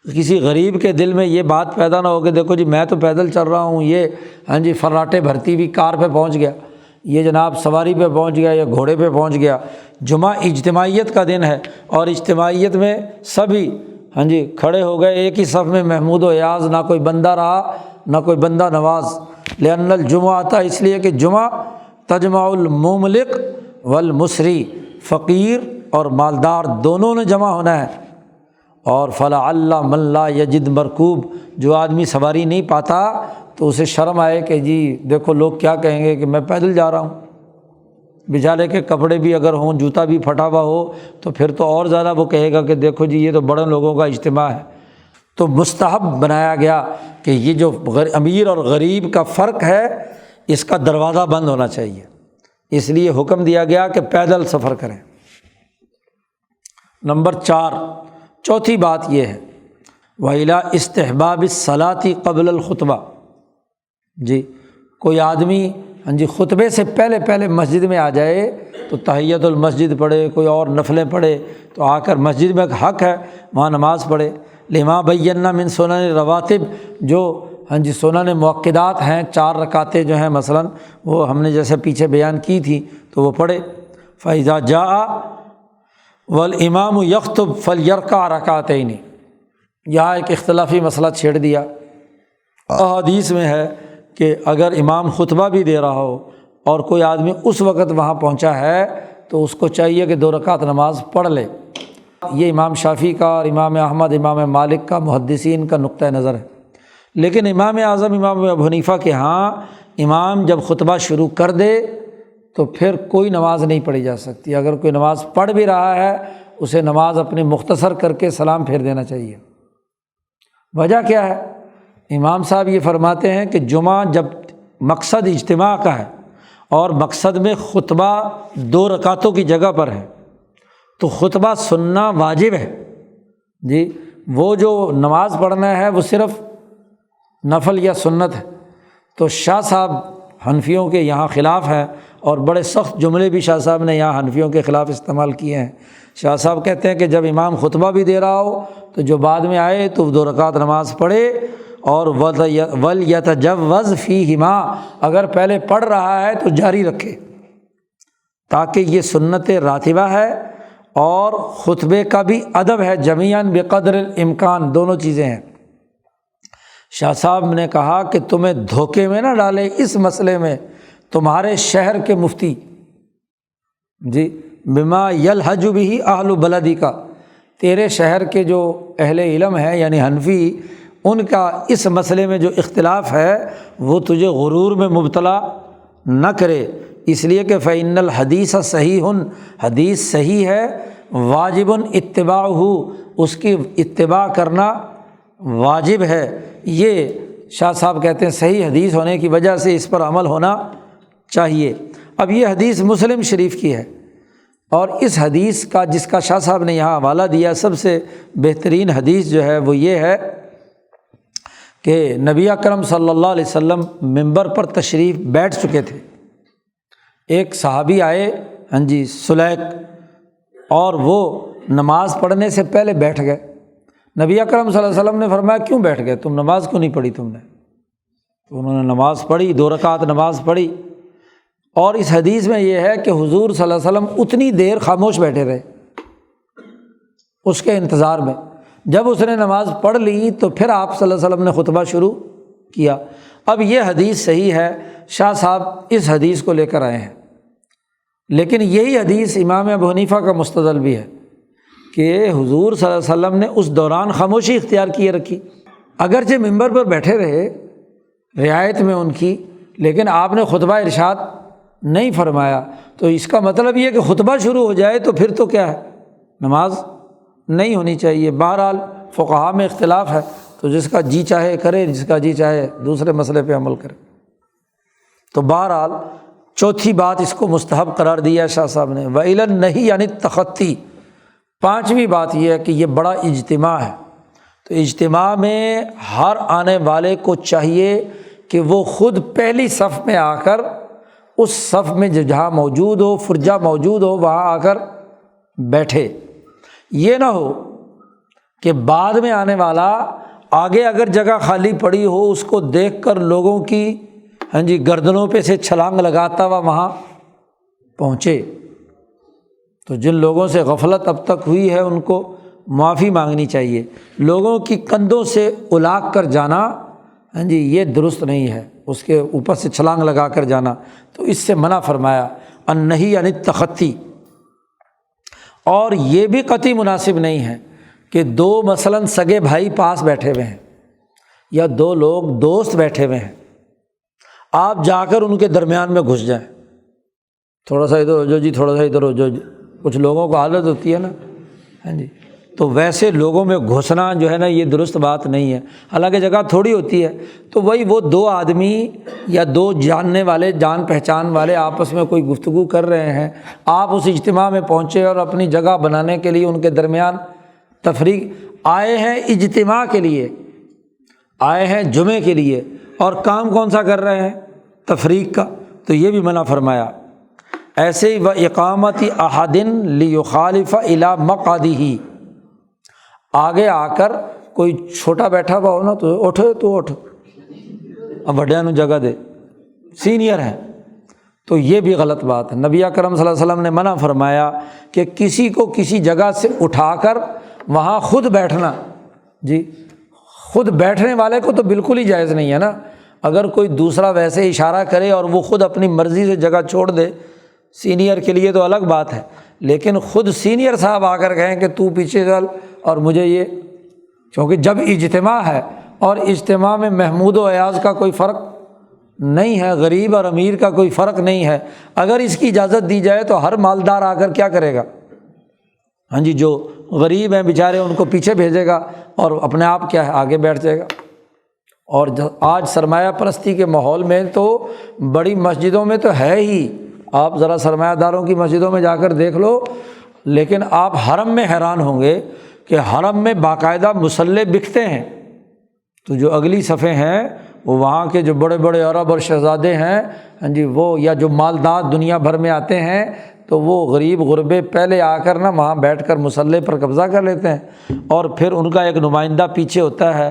Speaker 1: کسی غریب کے دل میں یہ بات پیدا نہ ہو کہ دیکھو جی میں تو پیدل چل رہا ہوں، یہ ہاں جی فراٹے بھرتی ہوئی کار پہ پہنچ گیا، یہ جناب سواری پہ پہنچ گیا یا گھوڑے پہ پہنچ گیا۔ جمعہ اجتماعیت کا دن ہے، اور اجتماعیت میں سبھی ہاں جی کھڑے ہو گئے ایک ہی صف میں، محمود و ایاز، نہ کوئی بندہ رہا نہ کوئی بندہ نواز۔ لأن الجمعہ آتا اس لیے کہ جمعہ تجمع المملک والمسری، فقیر اور مالدار دونوں نے جمع ہونا ہے۔ اور فلعل من لا یجد مرکوب، جو آدمی سواری نہیں پاتا تو اسے شرم آئے کہ جی دیکھو لوگ کیا کہیں گے کہ میں پیدل جا رہا ہوں، بیچارے کے کپڑے بھی اگر ہوں، جوتا بھی پھٹا ہوا ہو تو پھر تو اور زیادہ وہ کہے گا کہ دیکھو جی یہ تو بڑے لوگوں کا اجتماع ہے۔ تو مستحب بنایا گیا کہ یہ جو امیر اور غریب کا فرق ہے اس کا دروازہ بند ہونا چاہیے، اس لیے حکم دیا گیا کہ پیدل سفر کریں۔ نمبر 4، چوتھی بات یہ ہے وَإِلَىٰ اسْتِحْبَابِ الصَّلَاةِ قبل الخطبہ۔ جی کوئی آدمی ہاں جی خطبے سے پہلے پہلے مسجد میں آ جائے تو تحیۃ المسجد پڑھے، کوئی اور نفلیں پڑھے، تو آ کر مسجد میں حق ہے وہاں نماز پڑھے۔ لما بینا من سنن رواتب، جو ہاں جی سنن مؤکدات ہیں، 4 رکعتیں جو ہیں مثلاً وہ ہم نے جیسے پیچھے بیان کی تھی تو وہ پڑھے۔ فَإِذَا جَاءَ وَالْإِمَامُ يَخْطُبُ فَلْيَرْكَعْ رَكَعَتَيْنِ، یہاں ایک اختلافی مسئلہ چھیڑ دیا۔ احادیث میں ہے کہ اگر امام خطبہ بھی دے رہا ہو اور کوئی آدمی اس وقت وہاں پہنچا ہے تو اس کو چاہیے کہ 2 رکعت نماز پڑھ لے۔ یہ امام شافعی کا اور امام احمد، امام مالک کا، محدثین کا نقطہ نظر ہے۔ لیکن امام اعظم امام ابو حنیفہ کے ہاں امام جب خطبہ شروع کر دے تو پھر کوئی نماز نہیں پڑھی جا سکتی۔ اگر کوئی نماز پڑھ بھی رہا ہے اسے نماز اپنی مختصر کر کے سلام پھیر دینا چاہیے۔ وجہ کیا ہے؟ امام صاحب یہ فرماتے ہیں کہ جمعہ جب مقصد اجتماع کا ہے اور مقصد میں خطبہ 2 رکعتوں کی جگہ پر ہے تو خطبہ سننا واجب ہے۔ جی وہ جو نماز پڑھنا ہے وہ صرف نفل یا سنت ہے۔ تو شاہ صاحب حنفیوں کے یہاں خلاف ہیں، اور بڑے سخت جملے بھی شاہ صاحب نے یہاں حنفیوں کے خلاف استعمال کیے ہیں۔ شاہ صاحب کہتے ہیں کہ جب امام خطبہ بھی دے رہا ہو تو جو بعد میں آئے تو 2 رکعت نماز پڑھے، اور وَلْيَتَجَوَّزْ فِيهِمَا، اگر پہلے پڑھ رہا ہے تو جاری رکھے، تاکہ یہ سنت راتبہ ہے اور خطبے کا بھی ادب ہے، جمیعاً بقدر الامکان، دونوں چیزیں ہیں۔ شاہ صاحب نے کہا کہ تمہیں دھوکے میں نہ ڈالے اس مسئلے میں تمہارے شہر کے مفتی، جی بما یلحج بہ اہل بلدی کا، تیرے شہر کے جو اہل علم ہیں یعنی حنفی، ان کا اس مسئلے میں جو اختلاف ہے وہ تجھے غرور میں مبتلا نہ کرے، اس لیے کہ فإن الحدیث صحیح، حدیث صحیح ہے، واجب اتباعہ، اس کی اتباع کرنا واجب ہے۔ یہ شاہ صاحب کہتے ہیں صحیح حدیث ہونے کی وجہ سے اس پر عمل ہونا چاہیے۔ اب یہ حدیث مسلم شریف کی ہے، اور اس حدیث کا جس کا شاہ صاحب نے یہاں حوالہ دیا، سب سے بہترین حدیث جو ہے وہ یہ ہے کہ نبی اکرم صلی اللہ علیہ وسلم منبر پر تشریف بیٹھ چکے تھے، ایک صحابی آئے سلیک، اور وہ نماز پڑھنے سے پہلے بیٹھ گئے۔ نبی اکرم صلی اللہ علیہ وسلم نے فرمایا کیوں بیٹھ گئے، تم نماز کیوں نہیں پڑھی تم نے؟ تو انہوں نے نماز پڑھی، 2 رکعت نماز پڑھی۔ اور اس حدیث میں یہ ہے کہ حضور صلی اللہ علیہ وسلم اتنی دیر خاموش بیٹھے رہے اس کے انتظار میں۔ جب اس نے نماز پڑھ لی تو پھر آپ صلی اللہ علیہ وسلم نے خطبہ شروع کیا۔ اب یہ حدیث صحیح ہے، شاہ صاحب اس حدیث کو لے کر آئے ہیں، لیکن یہی حدیث امام ابو حنیفہ کا مستدل بھی ہے کہ حضور صلی اللہ علیہ وسلم نے اس دوران خاموشی اختیار کیے رکھی، اگرچہ ممبر پر بیٹھے رہے رعایت میں ان کی، لیکن آپ نے خطبہ ارشاد نہیں فرمایا۔ تو اس کا مطلب یہ کہ خطبہ شروع ہو جائے تو پھر تو کیا ہے، نماز نہیں ہونی چاہیے۔ بہرحال فقہاء میں اختلاف ہے، تو جس کا جی چاہے کرے، جس کا جی چاہے دوسرے مسئلے پہ عمل کرے۔ تو بہرحال چوتھی بات اس کو مستحب قرار دیا ہے شاہ صاحب نے، وَإِلَى النَّهِي یعنی تخطی۔ پانچویں بات یہ ہے کہ یہ بڑا اجتماع ہے، تو اجتماع میں ہر آنے والے کو چاہیے کہ وہ خود پہلی صف میں آ کر اس صف میں جہاں موجود ہو، فرجہ موجود ہو، وہاں آ کر بیٹھے۔ یہ نہ ہو کہ بعد میں آنے والا آگے اگر جگہ خالی پڑی ہو اس کو دیکھ کر لوگوں کی گردنوں پہ سے چھلانگ لگاتا ہوا وہاں پہنچے۔ تو جن لوگوں سے غفلت اب تک ہوئی ہے ان کو معافی مانگنی چاہیے۔ لوگوں کی کندھوں سے الاگ کر جانا یہ درست نہیں ہے، اس کے اوپر سے چھلانگ لگا کر جانا، تو اس سے منع فرمایا۔ النہی یعنی تخطی۔ اور یہ بھی قطعی مناسب نہیں ہے کہ دو مثلاً سگے بھائی پاس بیٹھے ہوئے ہیں یا دو لوگ دوست بیٹھے ہوئے ہیں، آپ جا کر ان کے درمیان میں گھس جائیں، تھوڑا سا ادھر ہو جو جی، تھوڑا سا ادھر ہو جو جی۔ کچھ لوگوں کو عادت ہوتی ہے نا، تو ویسے لوگوں میں گھسنا جو ہے نا یہ درست بات نہیں ہے، حالانکہ جگہ تھوڑی ہوتی ہے۔ تو وہی وہ دو آدمی یا دو جاننے والے، جان پہچان والے آپس میں کوئی گفتگو کر رہے ہیں، آپ اس اجتماع میں پہنچے اور اپنی جگہ بنانے کے لیے ان کے درمیان تفریق آئے ہیں، اجتماع کے لیے آئے ہیں، جمعے کے لیے، اور کام کون سا کر رہے ہیں، تفریق کا، تو یہ بھی منع فرمایا۔ ایسے ہی وَإِقَامَةِ أَحَدٍ لِيُخَالِفَ إِلَىٰ مَقْعَدِهِ، آگے آ کر کوئی چھوٹا بیٹھا ہوا ہو نا تو اٹھو، تو اٹھ، اب بڑیاں نو جگہ دے، سینئر ہے، تو یہ بھی غلط بات ہے۔ نبی اکرم صلی اللہ علیہ وسلم نے منع فرمایا کہ کسی کو کسی جگہ سے اٹھا کر وہاں خود بیٹھنا، خود بیٹھنے والے کو تو بالکل ہی جائز نہیں ہے نا۔ اگر کوئی دوسرا ویسے اشارہ کرے اور وہ خود اپنی مرضی سے جگہ چھوڑ دے سینئر کے لیے تو الگ بات ہے، لیکن خود سینئر صاحب آ کر کہیں کہ تو پیچھے چل اور مجھے یہ، کیونکہ جب اجتماع ہے اور اجتماع میں محمود و ایاز کا کوئی فرق نہیں ہے، غریب اور امیر کا کوئی فرق نہیں ہے، اگر اس کی اجازت دی جائے تو ہر مالدار آ کر کیا کرے گا، جو غریب ہیں بیچارے ان کو پیچھے بھیجے گا اور اپنے آپ کیا ہے آگے بیٹھ جائے گا۔ اور آج سرمایہ پرستی کے ماحول میں تو بڑی مسجدوں میں تو ہے ہی، آپ ذرا سرمایہ داروں کی مسجدوں میں جا کر دیکھ لو، لیکن آپ حرم میں حیران ہوں گے کہ حرم میں باقاعدہ مصلے بکتے ہیں، تو جو اگلی صفیں ہیں وہ وہاں کے جو بڑے بڑے عرب اور شہزادے ہیں وہ یا جو مالدار دنیا بھر میں آتے ہیں تو وہ غریب غربے پہلے آ کر نا وہاں بیٹھ کر مصلے پر قبضہ کر لیتے ہیں، اور پھر ان کا ایک نمائندہ پیچھے ہوتا ہے،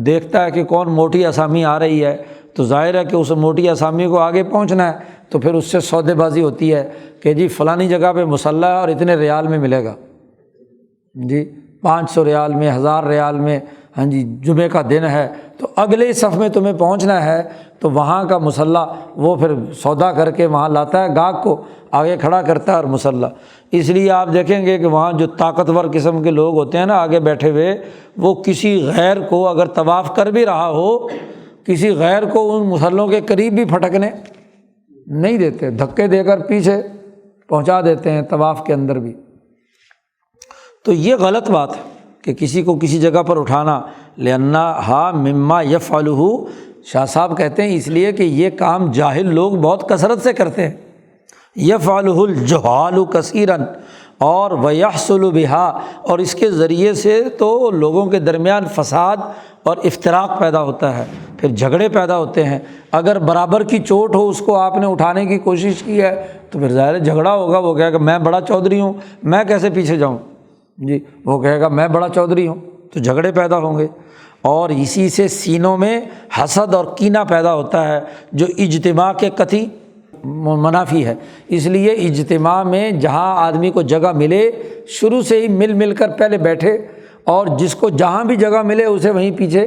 Speaker 1: دیکھتا ہے کہ کون موٹی اسامی آ رہی ہے، تو ظاہر ہے کہ اس موٹی اسامی کو آگے پہنچنا ہے، تو پھر اس سے سودے بازی ہوتی ہے کہ جی فلانی جگہ پہ مصلی ہے اور اتنے ریال میں ملے گا، 500 ریال میں، 1000 ریال میں، جمعے کا دن ہے تو اگلے صف میں تمہیں پہنچنا ہے، تو وہاں کا مصلی وہ پھر سودا کر کے وہاں لاتا ہے، گاہک کو آگے کھڑا کرتا ہے اور مصلی۔ اس لیے آپ دیکھیں گے کہ وہاں جو طاقتور قسم کے لوگ ہوتے ہیں نا آگے بیٹھے ہوئے، وہ کسی غیر کو اگر طواف کر بھی رہا ہو، کسی غیر کو ان مصلوں کے قریب بھی پھٹکنے نہیں دیتے، دھکے دے کر پیچھے پہنچا دیتے ہیں طواف کے اندر بھی۔ تو یہ غلط بات ہے کہ کسی کو کسی جگہ پر اٹھانا، لِأَنَّهَا مِمَّا يَفْعَلُهُ، شاہ صاحب کہتے ہیں اس لیے کہ یہ کام جاہل لوگ بہت کثرت سے کرتے ہیں، يَفْعَلُهُ الْجُهَّالُ كَثِيرًا، اور وَيَحْصُلُ بِهَا، اور اس کے ذریعے سے تو لوگوں کے درمیان فساد اور افتراق پیدا ہوتا ہے، پھر جھگڑے پیدا ہوتے ہیں۔ اگر برابر کی چوٹ ہو، اس کو آپ نے اٹھانے کی کوشش کی ہے تو پھر ظاہر جھگڑا ہوگا۔ وہ کہے گا میں بڑا چودھری ہوں، میں کیسے پیچھے جاؤں، جی وہ کہے گا میں بڑا چودھری ہوں، تو جھگڑے پیدا ہوں گے۔ اور اسی سے سینوں میں حسد اور کینہ پیدا ہوتا ہے، جو اجتماع کے قطعی منافی ہے۔ اس لیے اجتماع میں جہاں آدمی کو جگہ ملے، شروع سے ہی مل مل کر پہلے بیٹھے، اور جس کو جہاں بھی جگہ ملے اسے وہیں پیچھے۔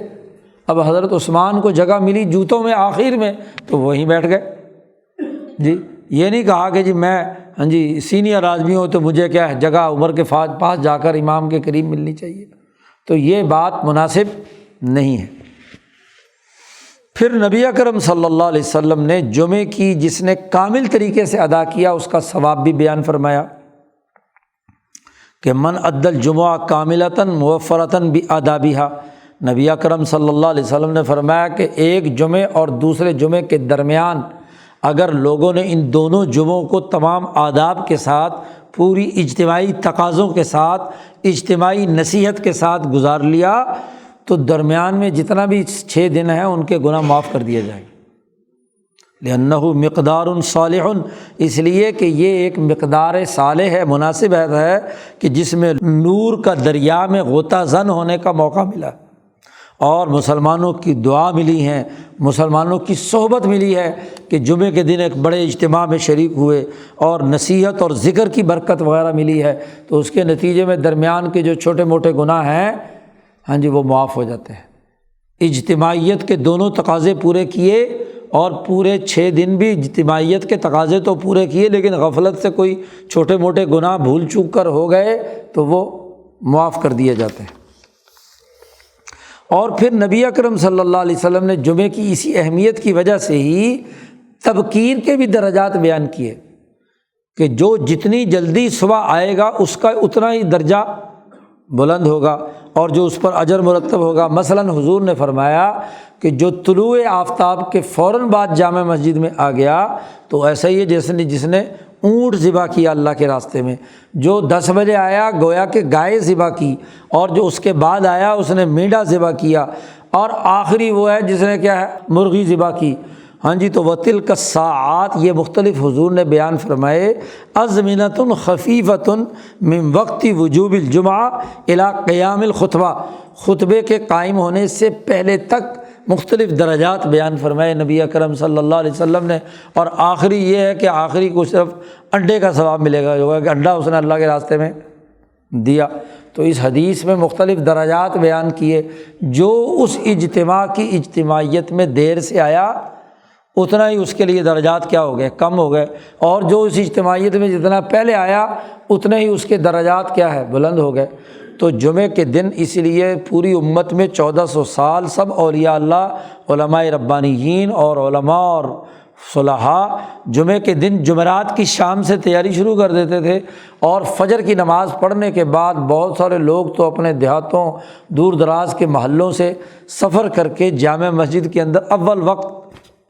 Speaker 1: اب حضرت عثمان کو جگہ ملی جوتوں میں آخر میں، تو وہیں بیٹھ گئے۔ جی یہ نہیں کہا کہ جی میں ہاں جی سینئر آدمی ہوں تو مجھے کیا ہے جگہ عمر کے پاس جا کر امام کے قریب ملنی چاہیے، تو یہ بات مناسب نہیں ہے۔ پھر نبی اکرم صلی اللہ علیہ وسلم نے جمعے کی جس نے کامل طریقے سے ادا کیا اس کا ثواب بھی بیان فرمایا کہ من ادى الجمعہ کاملۃ موفرۃ بآدابہا۔ نبی اکرم صلی اللہ علیہ وسلم نے فرمایا کہ ایک جمعے اور دوسرے جمعے کے درمیان اگر لوگوں نے ان دونوں جمعوں کو تمام آداب کے ساتھ، پوری اجتماعی تقاضوں کے ساتھ، اجتماعی نصیحت کے ساتھ گزار لیا تو درمیان میں جتنا بھی 6 دن ہیں ان کے گناہ معاف کر دیے جائیں گے۔ لأنہ مقدار صالح، اس لیے کہ یہ ایک مقدار صالح ہے، مناسب ہے کہ جس میں نور کا دریا میں غوطہ زن ہونے کا موقع ملا، اور مسلمانوں کی دعا ملی ہے، مسلمانوں کی صحبت ملی ہے کہ جمعے کے دن ایک بڑے اجتماع میں شریک ہوئے اور نصیحت اور ذکر کی برکت وغیرہ ملی ہے، تو اس کے نتیجے میں درمیان کے جو چھوٹے موٹے گناہ ہیں ہاں جی وہ معاف ہو جاتے ہیں۔ اجتماعیت کے دونوں تقاضے پورے کیے، اور پورے 6 دن بھی اجتماعیت کے تقاضے تو پورے کیے، لیکن غفلت سے کوئی چھوٹے موٹے گناہ بھول چوک کر ہو گئے تو وہ معاف کر دیے جاتے ہیں۔ اور پھر نبی اکرم صلی اللہ علیہ وسلم نے جمعے کی اسی اہمیت کی وجہ سے ہی تبکیر کے بھی درجات بیان کیے کہ جو جتنی جلدی صبح آئے گا اس کا اتنا ہی درجہ بلند ہوگا اور جو اس پر اجر مرتب ہوگا۔ مثلاً حضور نے فرمایا کہ جو طلوع آفتاب کے فوراً بعد جامع مسجد میں آ گیا تو ایسا ہی ہے جس نے اونٹ ذبح کیا اللہ کے راستے میں، جو 10 بجے آیا گویا کہ گائے ذبح کی، اور جو اس کے بعد آیا اس نے مینڈا ذبح کیا، اور آخری وہ ہے جس نے کیا ہے مرغی ذبح کی۔ ہاں جی تو وَتِلْكَ السَّاعَاتِ، یہ مختلف حضور نے بیان فرمائے، أَزْمِنَةٌ خَفِيفَةٌ مِّن وَقْتِ وُجُوبِ الْجُمْعَةِ إِلَىٰ قِيَامِ الْخُطْبَہ، خطبے کے قائم ہونے سے پہلے تک مختلف درجات بیان فرمائے نبی اکرم صلی اللہ علیہ وسلم نے، اور آخری یہ ہے کہ آخری کو صرف انڈے کا ثواب ملے گا، جو ہے کہ انڈا اس نے اللہ کے راستے میں دیا۔ تو اس حدیث میں مختلف درجات بیان کیے، جو اس اجتماع کی اجتماعیت میں دیر سے آیا اتنا ہی اس کے لیے درجات کیا ہو گئے، کم ہو گئے، اور جو اس اجتماعیت میں جتنا پہلے آیا اتنے ہی اس کے درجات کیا ہے بلند ہو گئے۔ تو جمعے کے دن اس لیے پوری امت میں 1400 سال سب اولیاء اللہ، علماء ربانیین اور علماء اور صلحاء جمعے کے دن جمعرات کی شام سے تیاری شروع کر دیتے تھے، اور فجر کی نماز پڑھنے کے بعد بہت سارے لوگ تو اپنے دیہاتوں دور دراز کے محلوں سے سفر کر کے جامع مسجد کے اندر اول وقت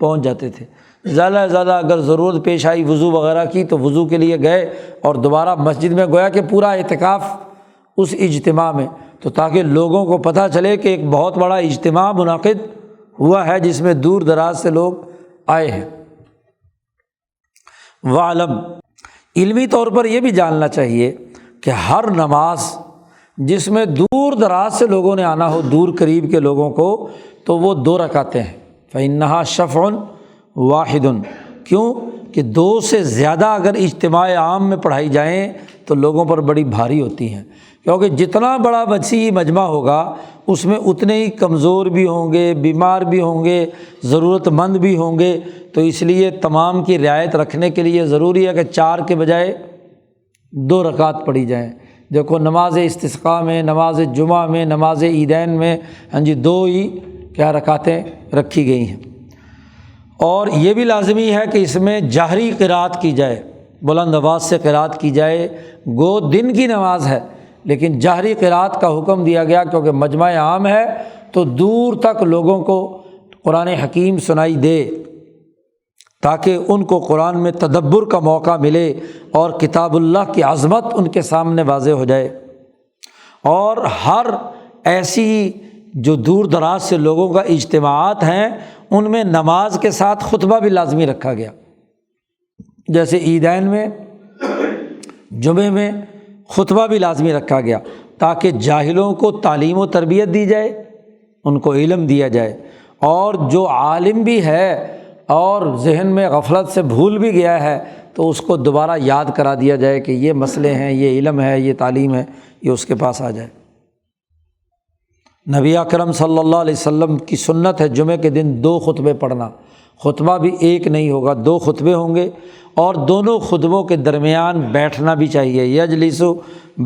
Speaker 1: پہنچ جاتے تھے۔ زیادہ سے زیادہ اگر ضرورت پیش آئی وضو وغیرہ کی تو وضو کے لیے گئے، اور دوبارہ مسجد میں گویا کہ پورا اعتکاف اس اجتماع میں، تو تاکہ لوگوں کو پتہ چلے کہ ایک بہت بڑا اجتماع منعقد ہوا ہے جس میں دور دراز سے لوگ آئے ہیں۔ وعلم، علمی طور پر یہ بھی جاننا چاہیے کہ ہر نماز جس میں دور دراز سے لوگوں نے آنا ہو، دور قریب کے لوگوں کو، تو وہ 2 رکعتیں ہیں۔ فإنها شفع واحد، کیوں کہ 2 سے زیادہ اگر اجتماع عام میں پڑھائی جائیں تو لوگوں پر بڑی بھاری ہوتی ہیں، کیونکہ جتنا بڑا وسیع مجمع ہوگا اس میں اتنے ہی کمزور بھی ہوں گے، بیمار بھی ہوں گے، ضرورت مند بھی ہوں گے، تو اس لیے تمام کی رعایت رکھنے کے لیے ضروری ہے کہ 4 کے بجائے 2 رکعت پڑھی جائیں۔ دیکھو نماز استسقاء میں، نماز جمعہ میں، نماز عیدین میں ہاں جی 2 ہی کیا رکعتیں رکھی گئی ہیں۔ اور یہ بھی لازمی ہے کہ اس میں جہری قرات کی جائے، بلند آواز سے قرات کی جائے، گو دن کی نماز ہے لیکن جہری قرات کا حکم دیا گیا کیونکہ مجمع عام ہے تو دور تک لوگوں کو قرآن حکیم سنائی دے، تاکہ ان کو قرآن میں تدبر کا موقع ملے اور کتاب اللہ کی عظمت ان کے سامنے واضح ہو جائے۔ اور ہر ایسی جو دور دراز سے لوگوں کا اجتماعات ہیں ان میں نماز کے ساتھ خطبہ بھی لازمی رکھا گیا، جیسے عیدین میں، جمعے میں خطبہ بھی لازمی رکھا گیا تاکہ جاہلوں کو تعلیم و تربیت دی جائے، ان کو علم دیا جائے، اور جو عالم بھی ہے اور ذہن میں غفلت سے بھول بھی گیا ہے تو اس کو دوبارہ یاد کرا دیا جائے کہ یہ مسئلے ہیں، یہ علم ہے، یہ تعلیم ہے، یہ اس کے پاس آ جائے۔ نبی اکرم صلی اللہ علیہ وسلم کی سنت ہے جمعے کے دن 2 خطبے پڑھنا، خطبہ بھی ایک نہیں ہوگا، 2 خطبے ہوں گے، اور دونوں خطبوں کے درمیان بیٹھنا بھی چاہیے، یجلس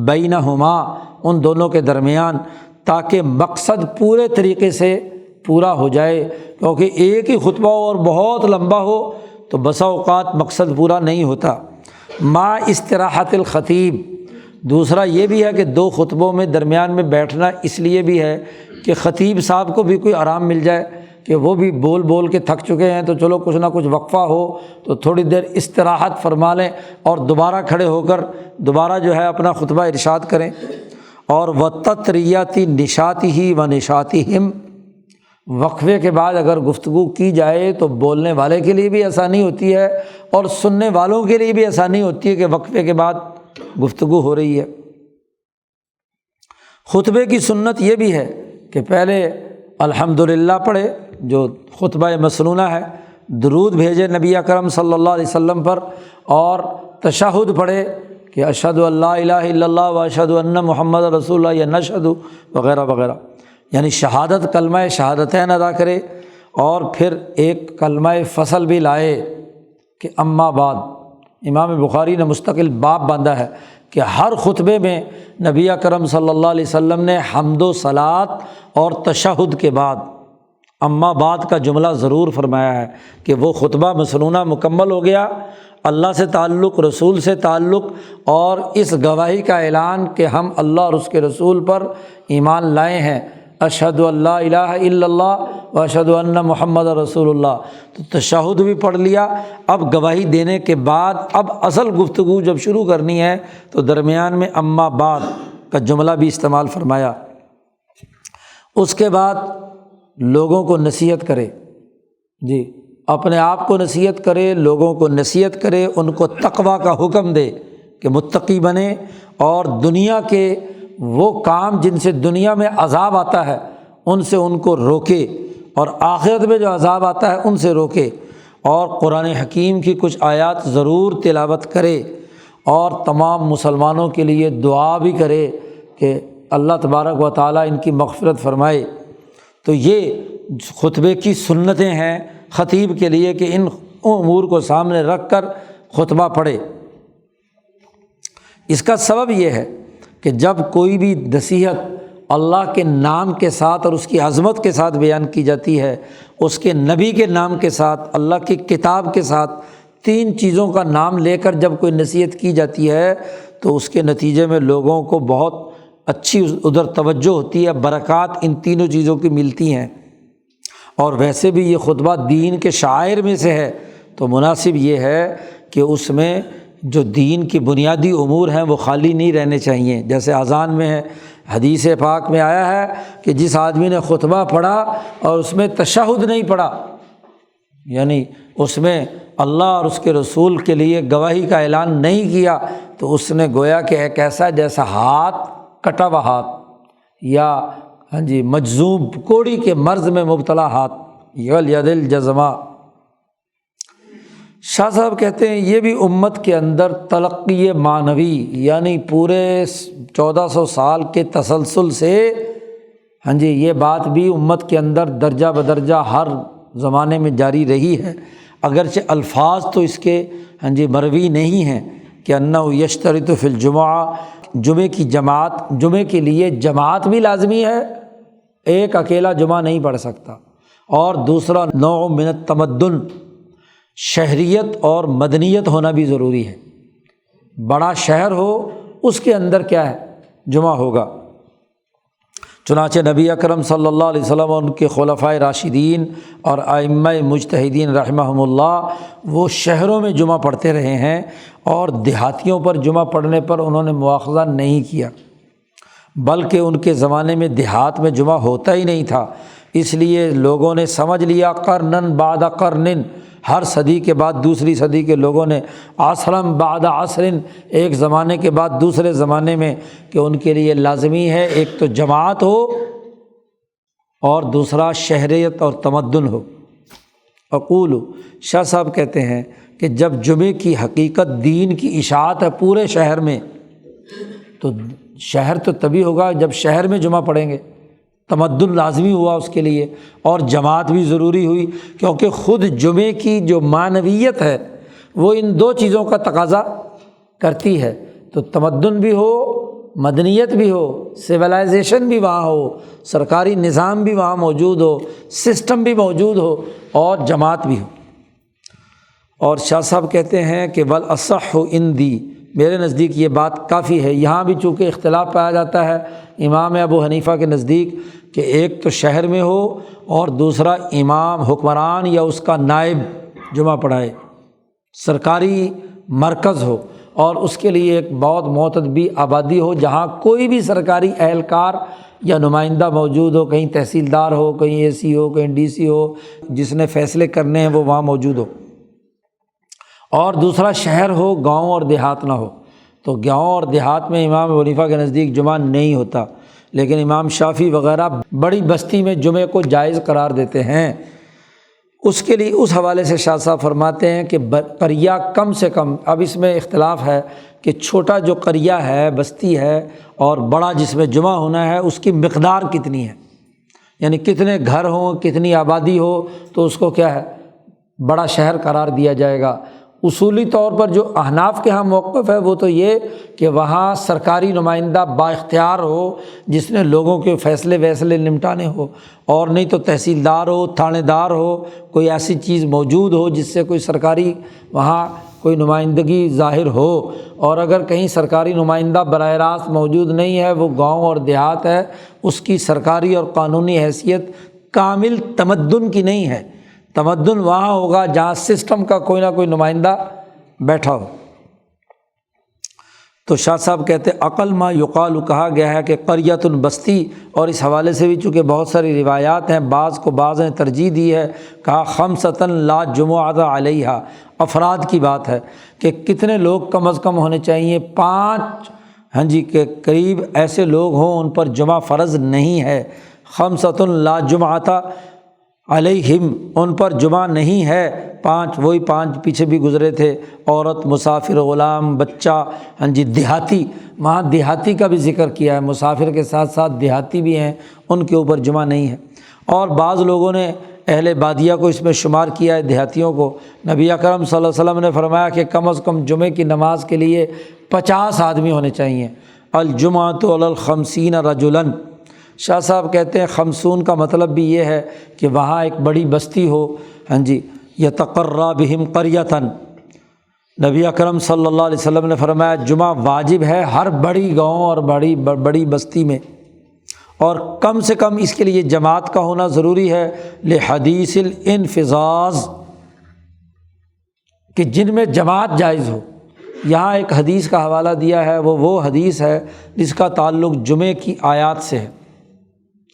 Speaker 1: بینہما، ان دونوں کے درمیان، تاکہ مقصد پورے طریقے سے پورا ہو جائے، کیونکہ ایک ہی خطبہ اور بہت لمبا ہو تو بسا اوقات مقصد پورا نہیں ہوتا۔ مع استراحت الخطیب، دوسرا یہ بھی ہے کہ 2 خطبوں میں درمیان میں بیٹھنا اس لیے بھی ہے کہ خطیب صاحب کو بھی کوئی آرام مل جائے کہ وہ بھی بول بول کے تھک چکے ہیں، تو چلو کچھ نہ کچھ وقفہ ہو تو تھوڑی دیر استراحت فرما لیں اور دوبارہ کھڑے ہو کر دوبارہ جو ہے اپنا خطبہ ارشاد کریں۔ اور وَتَتْرِيَةِ نِشَاطِهِ وَنِشَاطِهِمْ، وقفے کے بعد اگر گفتگو کی جائے تو بولنے والے کے لیے بھی آسانی ہوتی ہے اور سننے والوں کے لیے بھی آسانی ہوتی ہے کہ وقفے کے بعد گفتگو ہو رہی ہے۔ خطبے کی سنت یہ بھی ہے کہ پہلے الحمدللہ پڑھے، جو خطبہ مسنونہ ہے، درود بھیجے نبی اکرم صلی اللہ علیہ وسلم پر، اور تشہد پڑھے کہ اشہد ان لا الہ الا اللہ و اشہد ان محمد رسول اللہ، یا نشہد وغیرہ وغیرہ، یعنی شہادت، کلمہ شہادتین ادا کرے، اور پھر ایک کلمہ فصل بھی لائے کہ اما بعد۔ امام بخاری نے مستقل باب باندھا ہے کہ ہر خطبے میں نبی اکرم صلی اللہ علیہ وسلم نے حمد و صلات اور تشہد کے بعد اما بعد کا جملہ ضرور فرمایا ہے کہ وہ خطبہ مسنونہ مکمل ہو گیا، اللہ سے تعلق، رسول سے تعلق، اور اس گواہی کا اعلان کہ ہم اللہ اور اس کے رسول پر ایمان لائے ہیں، اشہد ان لا الہ الا اللہ و اشہد ان محمد رسول اللہ۔ تو تشہد بھی پڑھ لیا، اب گواہی دینے کے بعد اب اصل گفتگو جب شروع کرنی ہے تو درمیان میں اما بعد کا جملہ بھی استعمال فرمایا۔ اس کے بعد لوگوں کو نصیحت کرے، جی اپنے آپ کو نصیحت کرے، لوگوں کو نصیحت کرے، ان کو تقویٰ کا حکم دے کہ متقی بنے، اور دنیا کے وہ کام جن سے دنیا میں عذاب آتا ہے ان سے ان کو روکے، اور آخرت میں جو عذاب آتا ہے ان سے روکے، اور قرآن حکیم کی کچھ آیات ضرور تلاوت کرے، اور تمام مسلمانوں کے لیے دعا بھی کرے کہ اللہ تبارک و تعالیٰ ان کی مغفرت فرمائے۔ تو یہ خطبے کی سنتیں ہیں خطیب کے لیے کہ ان امور کو سامنے رکھ کر خطبہ پڑھے۔ اس کا سبب یہ ہے کہ جب کوئی بھی نصیحت اللہ کے نام کے ساتھ اور اس کی عظمت کے ساتھ بیان کی جاتی ہے، اس کے نبی کے نام کے ساتھ، اللہ کی کتاب کے ساتھ، 3 چیزوں کا نام لے کر جب کوئی نصیحت کی جاتی ہے تو اس کے نتیجے میں لوگوں کو بہت اچھی ادھر توجہ ہوتی ہے، برکات ان تینوں چیزوں کی ملتی ہیں۔ اور ویسے بھی یہ خطبہ دین کے شعائر میں سے ہے تو مناسب یہ ہے کہ اس میں جو دین کی بنیادی امور ہیں وہ خالی نہیں رہنے چاہیے۔ جیسے اذان میں ہے، حدیث پاک میں آیا ہے کہ جس آدمی نے خطبہ پڑھا اور اس میں تشہد نہیں پڑھا، یعنی اس میں اللہ اور اس کے رسول کے لیے گواہی کا اعلان نہیں کیا، تو اس نے گویا کہ ایک ایسا جیسا ہاتھ کٹا ہوا ہاتھ، یا مجذوب کوڑی کے مرض میں مبتلا ہاتھ، ید الجزما۔ شاہ صاحب کہتے ہیں یہ بھی امت کے اندر تلقی معنوی، یعنی پورے 1400 سال کے تسلسل سے یہ بات بھی امت کے اندر درجہ بدرجہ ہر زمانے میں جاری رہی ہے، اگرچہ الفاظ تو اس کے مروی نہیں ہیں کہ انہ یشترط فی الجمعہ، جمعے کی جماعت، جمعے کے لیے جماعت بھی لازمی ہے، ایک اکیلا جمعہ نہیں پڑھ سکتا، اور دوسرا نوع من التمدن، شہریت اور مدنیت ہونا بھی ضروری ہے، بڑا شہر ہو اس کے اندر کیا ہے جمعہ ہوگا۔ چنانچہ نبی اکرم صلی اللہ علیہ وسلم اور ان کے خلفائے راشدین اور ائمہ مجتہدین رحمہم اللہ وہ شہروں میں جمعہ پڑھتے رہے ہیں، اور دیہاتیوں پر جمعہ پڑھنے پر انہوں نے مواخذہ نہیں کیا، بلکہ ان کے زمانے میں دیہات میں جمعہ ہوتا ہی نہیں تھا، اس لیے لوگوں نے سمجھ لیا قرنن بعد قرنن، ہر صدی کے بعد دوسری صدی کے لوگوں نے عصرم بعد عصرن، ایک زمانے کے بعد دوسرے زمانے میں، کہ ان کے لیے لازمی ہے ایک تو جماعت ہو اور دوسرا شہریت اور تمدن ہو۔ اقول، شاہ صاحب کہتے ہیں کہ جب جمعے کی حقیقت دین کی اشاعت ہے پورے شہر میں، تو شہر تو تبھی ہوگا جب شہر میں جمعہ پڑھیں گے، تمدن لازمی ہوا اس کے لیے، اور جماعت بھی ضروری ہوئی، کیونکہ خود جمعے کی جو معنویت ہے وہ ان دو چیزوں کا تقاضا کرتی ہے، تو تمدن بھی ہو، مدنیت بھی ہو، سویلائزیشن بھی وہاں ہو، سرکاری نظام بھی وہاں موجود ہو، سسٹم بھی موجود ہو، اور جماعت بھی ہو۔ اور شاہ صاحب کہتے ہیں کہ والاصح عندی، میرے نزدیک یہ بات کافی ہے۔ یہاں بھی چونکہ اختلاف پایا جاتا ہے امام ابو حنیفہ کے نزدیک کہ ایک تو شہر میں ہو اور دوسرا امام حکمران یا اس کا نائب جمعہ پڑھائے، سرکاری مرکز ہو، اور اس کے لیے ایک بہت معتدبی آبادی ہو جہاں کوئی بھی سرکاری اہلکار یا نمائندہ موجود ہو، کہیں تحصیلدار ہو، کہیں اے سی ہو، کہیں ڈی سی ہو، جس نے فیصلے کرنے ہیں وہ وہاں موجود ہو، اور دوسرا شہر ہو، گاؤں اور دیہات نہ ہو۔ تو گاؤں اور دیہات میں امام ابو حنیفہ کے نزدیک جمعہ نہیں ہوتا، لیکن امام شافعی وغیرہ بڑی بستی میں جمعے کو جائز قرار دیتے ہیں۔ اس کے لیے اس حوالے سے شاہ صاحب فرماتے ہیں کہ قریہ کم سے کم، اب اس میں اختلاف ہے کہ چھوٹا جو قریہ ہے، بستی ہے، اور بڑا جس میں جمعہ ہونا ہے، اس کی مقدار کتنی ہے، یعنی کتنے گھر ہوں، کتنی آبادی ہو، تو اس کو کیا ہے بڑا شہر قرار دیا جائے گا۔ اصولی طور پر جو احناف کے ہاں موقف ہے وہ تو یہ کہ وہاں سرکاری نمائندہ با اختیار ہو، جس نے لوگوں کے فیصلے نمٹانے ہو، اور نہیں تو تحصیلدار ہو، تھانے دار ہو، کوئی ایسی چیز موجود ہو جس سے کوئی سرکاری وہاں کوئی نمائندگی ظاہر ہو۔ اور اگر کہیں سرکاری نمائندہ براہ راست موجود نہیں ہے، وہ گاؤں اور دیہات ہے، اس کی سرکاری اور قانونی حیثیت کامل تمدن کی نہیں ہے۔ تمدن وہاں ہوگا جہاں سسٹم کا کوئی نہ کوئی نمائندہ بیٹھا ہو۔ تو شاہ صاحب کہتے عقل ما یقال، کہا گیا ہے کہ قریۃ بستی، اور اس حوالے سے بھی چونکہ بہت ساری روایات ہیں، بعض کو بعض نے ترجیح دی ہے، کہا خمسۃ لا جمعۃ علیہا، افراد کی بات ہے کہ کتنے لوگ کم از کم ہونے چاہیے، 5 کے قریب ایسے لوگ ہوں ان پر جمعہ فرض نہیں ہے۔ خمسۃ لا جمعۃ علیہم، ان پر جمعہ نہیں ہے، 5، وہی 5 پیچھے بھی گزرے تھے، عورت، مسافر، غلام، بچہ، دیہاتی، وہاں دیہاتی کا بھی ذکر کیا ہے، مسافر کے ساتھ ساتھ دیہاتی بھی ہیں، ان کے اوپر جمعہ نہیں ہے۔ اور بعض لوگوں نے اہل بادیہ کو اس میں شمار کیا ہے، دیہاتیوں کو۔ نبی اکرم صلی اللہ علیہ وسلم نے فرمایا کہ کم از کم جمعے کی نماز کے لیے 50 آدمی ہونے چاہیے۔ الجمعۃ علی الخمسین رجلا، شاہ صاحب کہتے ہیں 50 کا مطلب بھی یہ ہے کہ وہاں ایک بڑی بستی ہو، یتقری بہم قریۃ۔ نبی اکرم صلی اللہ علیہ وسلم نے فرمایا جمعہ واجب ہے ہر بڑی گاؤں اور بڑی بستی میں، اور کم سے کم اس کے لیے جماعت کا ہونا ضروری ہے، لحدیث الانفذاز، کہ جن میں جماعت جائز ہو۔ یہاں ایک حدیث کا حوالہ دیا ہے، وہ حدیث ہے جس کا تعلق جمعے کی آیات سے ہے،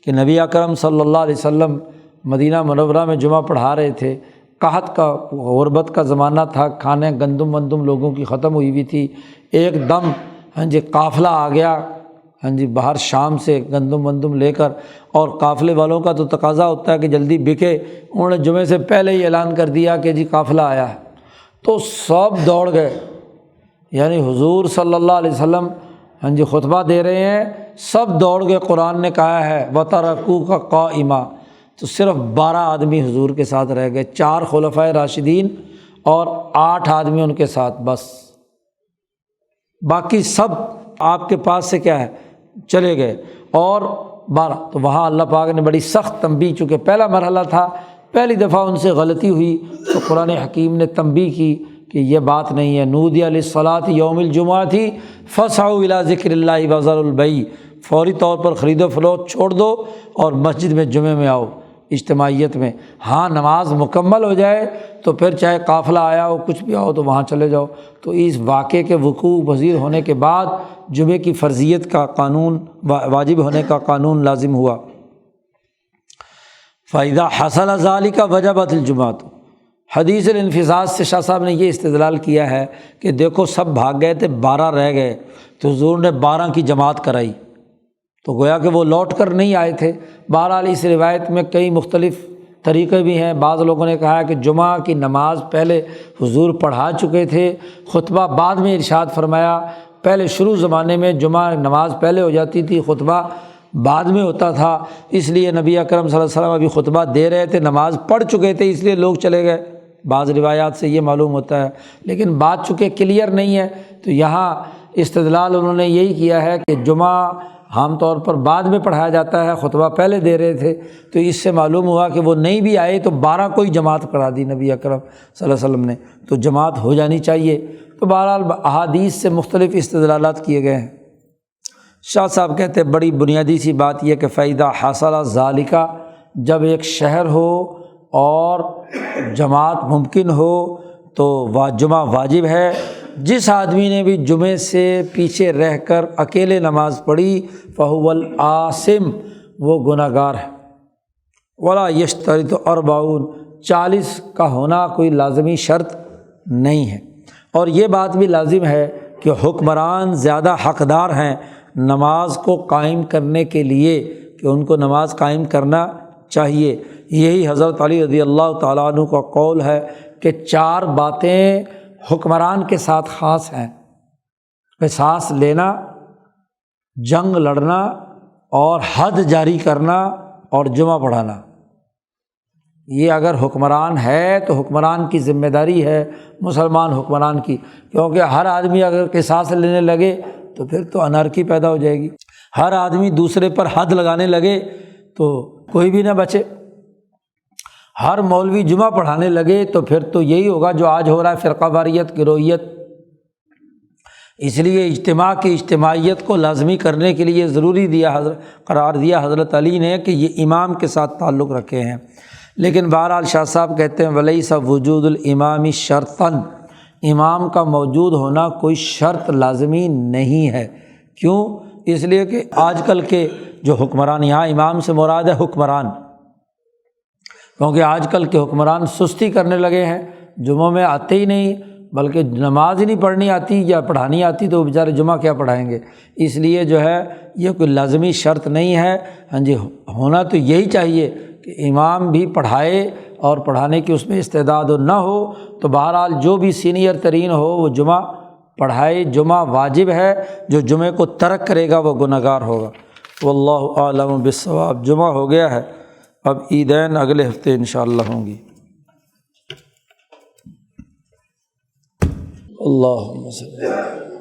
Speaker 1: کہ نبی اکرم صلی اللہ علیہ وسلم مدینہ منورہ میں جمعہ پڑھا رہے تھے، قحط کا، غربت کا زمانہ تھا، کھانے گندم لوگوں کی ختم ہوئی ہوئی تھی، ایک دم قافلہ آ گیا باہر شام سے گندم لے کر، اور قافلے والوں کا تو تقاضا ہوتا ہے کہ جلدی بکے، انہوں نے جمعے سے پہلے ہی اعلان کر دیا کہ جی قافلہ آیا ہے، تو سب دوڑ گئے، یعنی حضور صلی اللہ علیہ وسلم خطبہ دے رہے ہیں، سب دوڑ گئے، قرآن نے کہا ہے وَتَرَكُوكَ قَائِمًا، تو صرف 12 آدمی حضور کے ساتھ رہ گئے، 4 خلفائے راشدین اور 8 آدمی ان کے ساتھ، بس باقی سب آپ کے پاس سے کیا ہے چلے گئے، اور 12۔ تو وہاں اللہ پاک نے بڑی سخت تنبیہ، چونکہ پہلا مرحلہ تھا، پہلی دفعہ ان سے غلطی ہوئی، تو قرآن حکیم نے تنبیہ کی کہ یہ بات نہیں ہے۔ نودی للصلاۃ یوم الجمعۃ فاسعوا الی ذکر اللہ وذروا البیع، فوری طور پر خرید و فروخت چھوڑ دو اور مسجد میں جمعے میں آؤ اجتماعیت میں۔ ہاں نماز مکمل ہو جائے تو پھر چاہے قافلہ آیا ہو کچھ بھی آؤ تو وہاں چلے جاؤ۔ تو اس واقعے کے وقوع پذیر ہونے کے بعد جمعے کی فرضیت کا قانون، واجب ہونے کا قانون لازم ہوا۔ فَإِذَا حَصَلَ ذَلِكَ وَجَبَتِ الْجُمْعَةُ۔ حدیث الانفضاض سے شاہ صاحب نے یہ استدلال کیا ہے کہ دیکھو سب بھاگ گئے تھے، 12 رہ گئے، تو حضور نے 12 کی جماعت کرائی، تو گویا کہ وہ لوٹ کر نہیں آئے تھے۔ بہرحال اس روایت میں کئی مختلف طریقے بھی ہیں۔ بعض لوگوں نے کہا کہ جمعہ کی نماز پہلے حضور پڑھا چکے تھے، خطبہ بعد میں ارشاد فرمایا۔ پہلے شروع زمانے میں جمعہ نماز پہلے ہو جاتی تھی، خطبہ بعد میں ہوتا تھا، اس لیے نبی اکرم صلی اللہ علیہ وسلم ابھی خطبہ دے رہے تھے، نماز پڑھ چکے تھے، اس لیے لوگ چلے گئے۔ بعض روایات سے یہ معلوم ہوتا ہے، لیکن بات چونکہ کلیئر نہیں ہے تو یہاں استدلال انہوں نے یہی کیا ہے کہ جمعہ عام طور پر بعد میں پڑھایا جاتا ہے، خطبہ پہلے دے رہے تھے، تو اس سے معلوم ہوا کہ وہ نہیں بھی آئے تو 12 کو ہی جماعت کرا دی نبی اکرم صلی اللہ علیہ وسلم نے، تو جماعت ہو جانی چاہیے۔ تو بہرحال احادیث سے مختلف استدلالات کیے گئے ہیں۔ شاہ صاحب کہتے ہیں بڑی بنیادی سی بات یہ کہ فَإِذَا حَصَلَ ذَلِكَ، جب ایک شہر ہو اور جماعت ممکن ہو تو جمعہ واجب ہے۔ جس آدمی نے بھی جمعے سے پیچھے رہ کر اکیلے نماز پڑھی فَهُوَ الْآثِمُ، وہ گناہ گار ہے۔ وَلَا يَشْتَرِطُ 40، 40 کا ہونا کوئی لازمی شرط نہیں ہے۔ اور یہ بات بھی لازم ہے کہ حکمران زیادہ حقدار ہیں نماز کو قائم کرنے کے لیے، کہ ان کو نماز قائم کرنا چاہیے۔ یہی حضرت علی رضی اللہ تعالیٰ عنہ کا قول ہے کہ 4 باتیں حکمران کے ساتھ خاص ہیں: قصاص لینا، جنگ لڑنا، اور حد جاری کرنا، اور جمعہ پڑھانا۔ یہ اگر حکمران ہے تو حکمران کی ذمہ داری ہے، مسلمان حکمران کی، کیونکہ ہر آدمی اگر قصاص لینے لگے تو پھر تو انارکی پیدا ہو جائے گی۔ ہر آدمی دوسرے پر حد لگانے لگے تو کوئی بھی نہ بچے۔ ہر مولوی جمعہ پڑھانے لگے تو پھر تو یہی ہوگا جو آج ہو رہا ہے، فرقہ واریت، گروہیت۔ اس لیے اجتماع کی اجتماعیت کو لازمی کرنے کے لیے ضروری قرار دیا حضرت علی نے کہ یہ امام کے ساتھ تعلق رکھے ہیں۔ لیکن بہرحال شاہ صاحب کہتے ہیں ولیس وجود الامام شرطاً، امام کا موجود ہونا کوئی شرط لازمی نہیں ہے۔ کیوں؟ اس لیے کہ آج کل کے جو حکمران، یہاں امام سے مراد ہے حکمران، کیونکہ آج کل کے حکمران سستی کرنے لگے ہیں، جمعوں میں آتے ہی نہیں، بلکہ نماز ہی نہیں پڑھنی آتی یا پڑھانی آتی تو بیچارے جمعہ کیا پڑھائیں گے۔ اس لیے جو ہے یہ کوئی لازمی شرط نہیں ہے۔ ہاں جی، ہونا تو یہی چاہیے کہ امام بھی پڑھائے اور پڑھانے کی اس میں استعداد نہ ہو تو بہرحال جو بھی سینئر ترین ہو وہ جمعہ پڑھائے۔ جمعہ واجب ہے، جو جمعے کو ترک کرے گا وہ گناہ گار ہوگا۔ واللہ اعلم بالصواب۔ جمعہ ہو گیا ہے، اب عیدین اگلے ہفتے انشاءاللہ ہوں گی۔ اللہم صلی اللہ